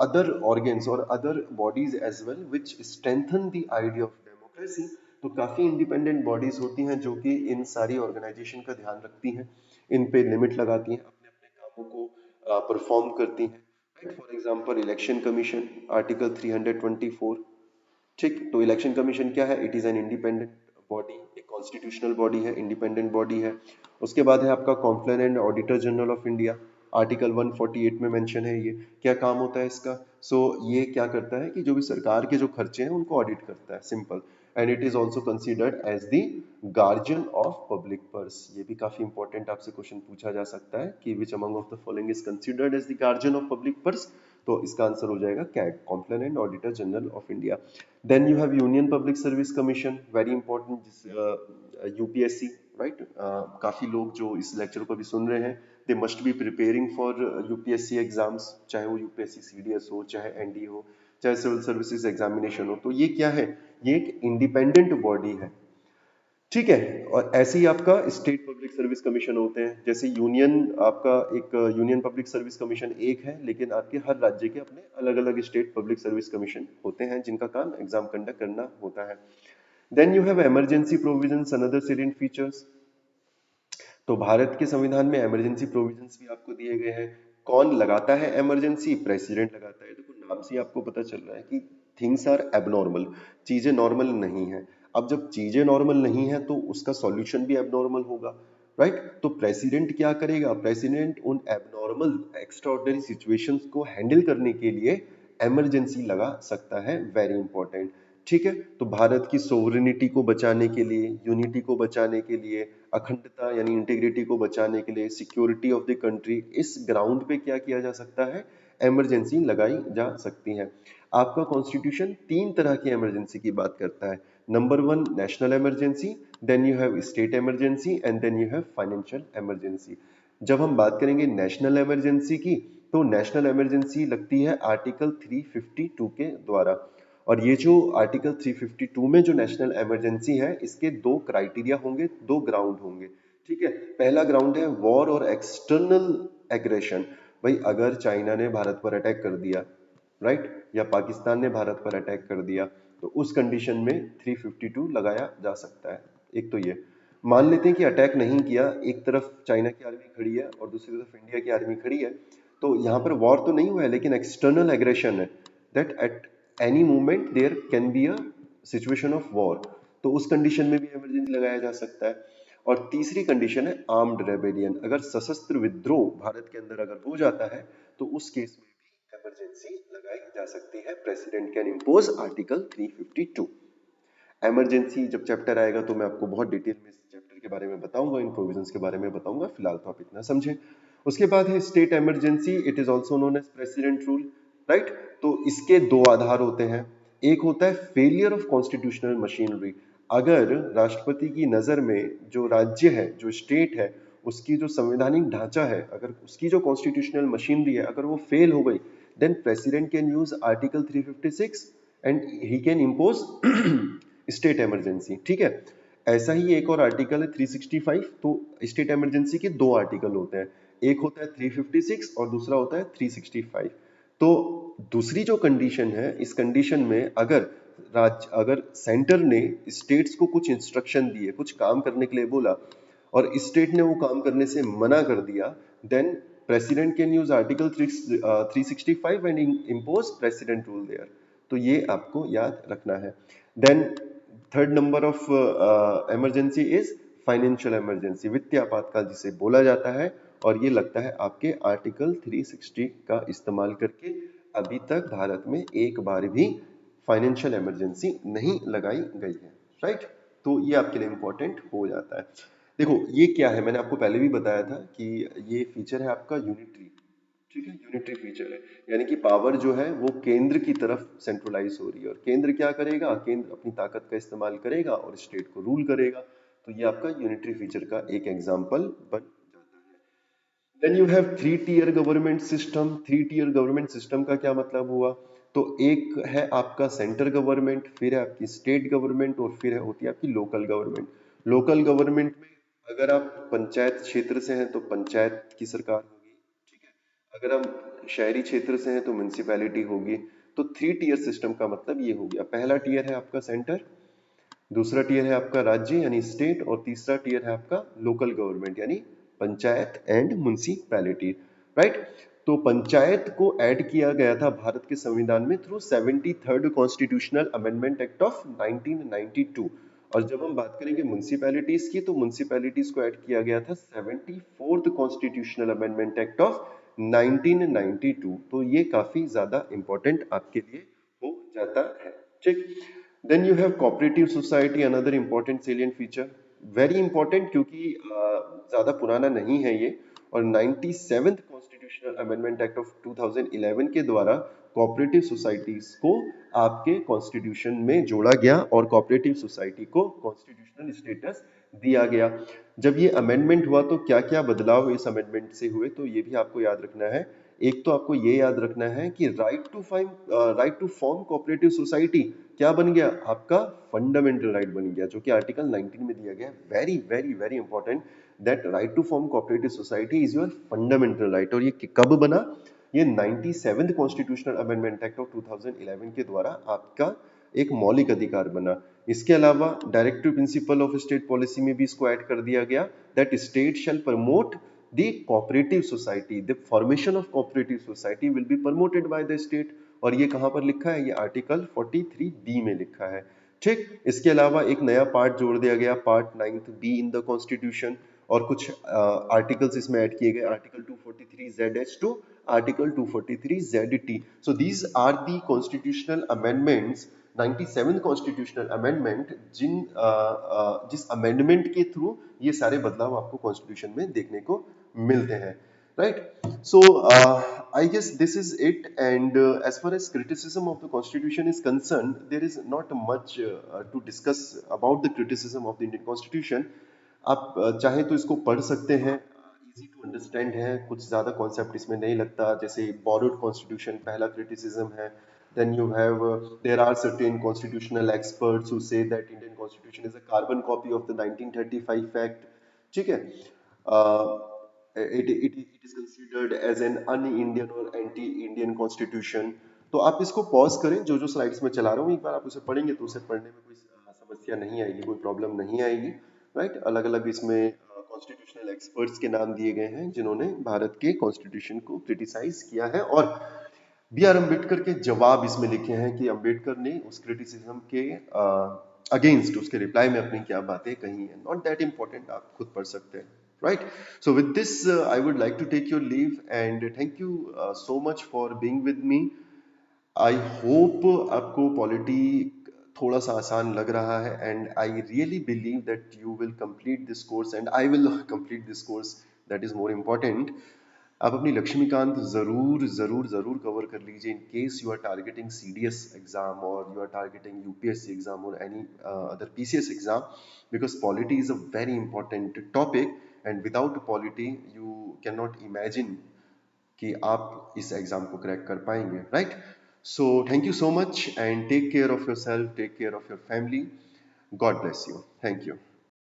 other organs और other bodies as well which strengthen the idea of democracy. तो काफी इंडिपेंडेंट बॉडीज होती हैं जो कि इन सारी ऑर्गेनाइजेशन का ध्यान रखती हैं, इन पे लिमिट लगाती हैं, अपने अपने कामों को परफॉर्म करती हैं, right. For example election commission, article 324। ठीक, तो इलेक्शन कमीशन क्या है? It is an independent body, एक कॉन्स्टिट्यूशनल बॉडी है, इंडिपेंडेंट बॉडी है। उसके बाद है आपका कॉम्प्लेनेंट auditor general of India, article 148 में मेंशन है। ये क्या काम होता है इसका? ये क्या करता है कि जो भी सरकार के जो खर्चे हैं उनको ऑडिट करता है, simple. And it is also considered as the guardian of public purse. ये भी काफी इंपॉर्टेंट आपसे क्वेश्चन पूछा जा सकता है कि which among of the following is considered as the guardian of public purse. तो इसका आंसर हो जाएगा कैट, comptroller auditor general of India. Then you have union public service commission, very important, UPSC, right. काफी लोग जो इस लेक्चर को भी सुन रहे हैं, they must be preparing for UPSC exams, चाहे वो यूपीएससी सीडीएस हो, चाहे एनडी हो, चाहे सिविल सर्विसेज एग्जामिनेशन हो। तो ये क्या है? ये एक इंडिपेंडेंट बॉडी है, ठीक है। और ऐसे ही आपका स्टेट पब्लिक सर्विस कमीशन होते हैं। जैसे यूनियन, आपका एक यूनियन पब्लिक सर्विस कमीशन एक है, लेकिन आपके हर राज्य के अपने अलग अलग स्टेट पब्लिक सर्विस कमीशन होते हैं जिनका काम एग्जाम कंडक्ट करना होता है। Then you have emergency provisions, another salient features. तो भारत के संविधान में इमरजेंसी प्रोविजंस भी आपको दिए गए हैं। कौन लगाता है इमरजेंसी? प्रेसिडेंट लगाता है। देखो नाम से ही आपको पता चल रहा है कि थिंग्स आर एबनॉर्मल, चीजें नॉर्मल नहीं है। अब जब चीजें नॉर्मल नहीं है तो उसका सॉल्यूशन भी एबनॉर्मल होगा, राइट। तो प्रेसिडेंट क्या करेगा? प्रेसिडेंट उन एबनॉर्मल एक्स्ट्राऑर्डिनरी सिचुएशंस को हैंडल करने के लिए इमरजेंसी लगा सकता है, वेरी इंपॉर्टेंट। ठीक है, तो भारत की सोवरेनिटी को बचाने के लिए, यूनिटी को बचाने के लिए, अखंडता यानी इंटीग्रिटी को बचाने के लिए, सिक्योरिटी ऑफ द कंट्री, इस ग्राउंड पे क्या किया जा सकता है? इमरजेंसी लगाई जा सकती है। आपका कॉन्स्टिट्यूशन तीन तरह की इमरजेंसी की बात करता है। Number one, national emergency, then you have state emergency, and then you have financial emergency. जब हम बात करेंगे नेशनल इमरजेंसी की, तो नेशनल इमरजेंसी लगती है आर्टिकल 352 के द्वारा। और ये जो आर्टिकल 352 में जो नेशनल इमरजेंसी है, इसके दो क्राइटेरिया होंगे, दो ग्राउंड होंगे। ठीक है, पहला ग्राउंड है वॉर और एक्सटर्नल एग्रेशन। भाई अगर चाइना ने भारत पर अटैक कर दिया, राइट, या पाकिस्तान ने भारत पर अटैक कर दिया, तो उस कंडीशन में 352 लगाया जा सकता है। एक तो ये मान लेते हैं कि अटैक नहीं किया, एक तरफ चाइना की आर्मी खड़ी है और दूसरी तरफ इंडिया की आर्मी खड़ी है, तो यहाँ पर वॉर तो नहीं हुआ है लेकिन एक्सटर्नल एग्रेशन है, that at any moment there can be a situation of war. तो उस कंडीशन में भी इमरजेंसी लगाया जा सकता है। और तीसरी कंडीशन है आर्म्ड रेबेलियन, अगर सशस्त्र विद्रोह भारत के अंदर अगर हो जाता है तो उस केस में भी इमरजेंसी लगाई जा सकती है। President can impose article 352। Emergency जब चैप्टर आएगा तो मैं आपको बहुत डिटेल में इस चैप्टर के बारे में बताऊंगा, इन प्रोविजंस के बारे में बताऊंगा, फिलहाल तो आप इतना समझें। उसके बाद है state emergency, it is also known as president rule, right. तो इसके दो आधार होते हैं। एक होता है फेलियर ऑफ कॉन्स्टिट्यूशनल मशीनरी, अगर राष्ट्रपति की नजर में जो राज्य है, जो स्टेट है, उसकी जो संवैधानिक ढांचा है, अगर उसकी जो कॉन्स्टिट्यूशनल मशीनरी है, अगर वो फेल हो गई, then president can use article 356 and he can impose state emergency. ठीक है, ऐसा ही एक और आर्टिकल है 365। तो स्टेट इमरजेंसी के दो आर्टिकल होते हैं, एक होता है 356 और दूसरा होता है 365। तो दूसरी जो कंडीशन है, इस कंडीशन में अगर सेंटर ने स्टेट्स को कुछ इंस्ट्रक्शन दिए, कुछ काम करने के लिए बोला और स्टेट ने वो काम करने से मना कर दिया, then president can use article 365 and impose president rule there. तो ये आपको याद रखना है। Then third number of emergency is financial emergency, वित्तीय आपातकाल जिसे बोला जाता है। और ये लगता है आपके आर्टिकल 360 का इस्तेमाल करके। अभी तक भारत में एक बार भी फाइनेंशियल इमरजेंसी नहीं लगाई गई है, राइट। तो ये आपके लिए इंपॉर्टेंट हो जाता है। देखो ये क्या है, मैंने आपको पहले भी बताया था कि ये फीचर है आपका यूनिटरी। ठीक है, यूनिटरी फीचर है, यानी कि पावर जो है वो केंद्र की तरफ सेंट्रलाइज हो रही है, और केंद्र क्या करेगा, केंद्र अपनी ताकत का इस्तेमाल करेगा और स्टेट को रूल करेगा। तो ये आपका यूनिटरी फीचर का एक एग्जाम्पल बन जाता है। Then you have three tier government system. Three tier government system का क्या मतलब हुआ, तो एक है आपका सेंटर गवर्नमेंट, फिर है आपकी स्टेट गवर्नमेंट, और फिर है होती है आपकी लोकल गवर्नमेंट। लोकल गवर्नमेंट में अगर आप पंचायत क्षेत्र से हैं तो पंचायत की सरकार होगी। ठीक है, अगर हम शहरी क्षेत्र से हैं तो म्यूनिसिपैलिटी होगी। तो थ्री टीयर सिस्टम का मतलब ये हो गया, पहला टीयर है आपका सेंटर, दूसरा टियर है आपका राज्य यानी स्टेट, और तीसरा टियर है आपका लोकल गवर्नमेंट यानी पंचायत एंड म्युनिसिपैलिटी। राइट। तो पंचायत को ऐड किया गया था भारत के संविधान में through 73rd constitutional amendment act of 1992। और जब हम बात करेंगे म्युनिसिपैलिटीज की, तो म्युनिसिपैलिटीज को ऐड किया गया था 74th constitutional amendment act of 1992। तो ये काफी ज्यादा इंपॉर्टेंट आपके लिए हो जाता है। ठीक। Then you have cooperative society, another important salient feature, very important क्योंकि ज्यादा पुराना नहीं है ये। और 97th constitutional amendment act of 2011 के द्वारा कोऑपरेटिव सोसाइटीज को आपके कॉन्स्टिट्यूशन में जोड़ा गया और कोऑपरेटिव सोसाइटी को कॉन्स्टिट्यूशनल स्टेटस दिया गया। जब ये अमेंडमेंट हुआ तो क्या क्या बदलाव इस अमेंडमेंट से हुए, तो ये भी आपको याद रखना है। एक तो आपको ये याद रखना है कि right to form cooperative society क्या बन गया, आपका फंडामेंटल राइट बन गया, जो कि आर्टिकल 19 में दिया गया है। Very very very important, that right to form cooperative society is your fundamental right. और ये कब बना, ये 97th constitutional amendment act of 2011 के द्वारा आपका एक मौलिक अधिकार बना। इसके अलावा directive principle of state policy में भी इसको ऐड कर दिया गया, that state shall promote the cooperative society, the formation of cooperative society will be promoted by the state। और ये कहां पर लिखा है, ये आर्टिकल 43B में लिखा है। ठीक। इसके अलावा एक नया पार्ट जोड़ दिया गया, part 9th B in the constitution, और कुछ आर्टिकल्स इसमें ऐड किए गए, article 243ZH to article 243ZT। So these are the constitutional amendments, 97th constitutional amendment, जिस अमेंडमेंट के थ्रू ये सारे बदलाव आपको कॉन्स्टिट्यूशन में देखने को मिलते हैं। Right. So I guess this is it, and as far as criticism of the constitution is concerned, there is not much to discuss about the criticism of the Indian constitution। आप चाहे तो इसको पढ़ सकते हैं, इजी टू अंडरस्टैंड है, कुछ ज्यादा कॉन्सेप्ट इसमें नहीं लगता। जैसे borrowed constitution पहला criticism है। then you have there are certain constitutional experts who say that Indian constitution is a carbon copy of the 1935 act। ठीक है, it is considered as an un-Indian or anti-Indian constitution। तो आप इसको पॉज करें, जो जो स्लाइड्स में चला रहा हूँ, एक बार आप उसे पढ़ेंगे तो उसे पढ़ने में कोई समस्या नहीं आएगी, कोई प्रॉब्लम नहीं आएगी। राइट। अलग अलग इसमें कॉन्स्टिट्यूशनल एक्सपर्ट्स के नाम दिए गए हैं जिन्होंने भारत के कॉन्स्टिट्यूशन को क्रिटिसाइज किया है, और बी आर अम्बेडकर के जवाब इसमें लिखे हैं कि अम्बेडकर ने उस क्रिटिसिज्म के अगेंस्ट, उसके रिप्लाई में अपनी क्या बातें कही हैं। नॉट दैट इंपॉर्टेंट, आप खुद पढ़ सकते हैं। Right. So with this I would like to take your leave, and thank you so much for being with me. I hope आपको पॉलिटी थोड़ा सा आसान लग रहा है, and I really believe that you will complete this course and I will complete this course, that is more important. आप अपनी लक्ष्मीकांत जरूर जरूर जरूर कवर कर लीजिए, in case you are targeting CDS exam, और you are targeting UPSC exam, और any other PCS exam, because polity is a very important topic, and without polity you can not imagine कि आप इस एग्जाम को क्रैक कर पाएंगे। Right. So thank you so much, and take care of yourself, take care of your family. God bless you. Thank you.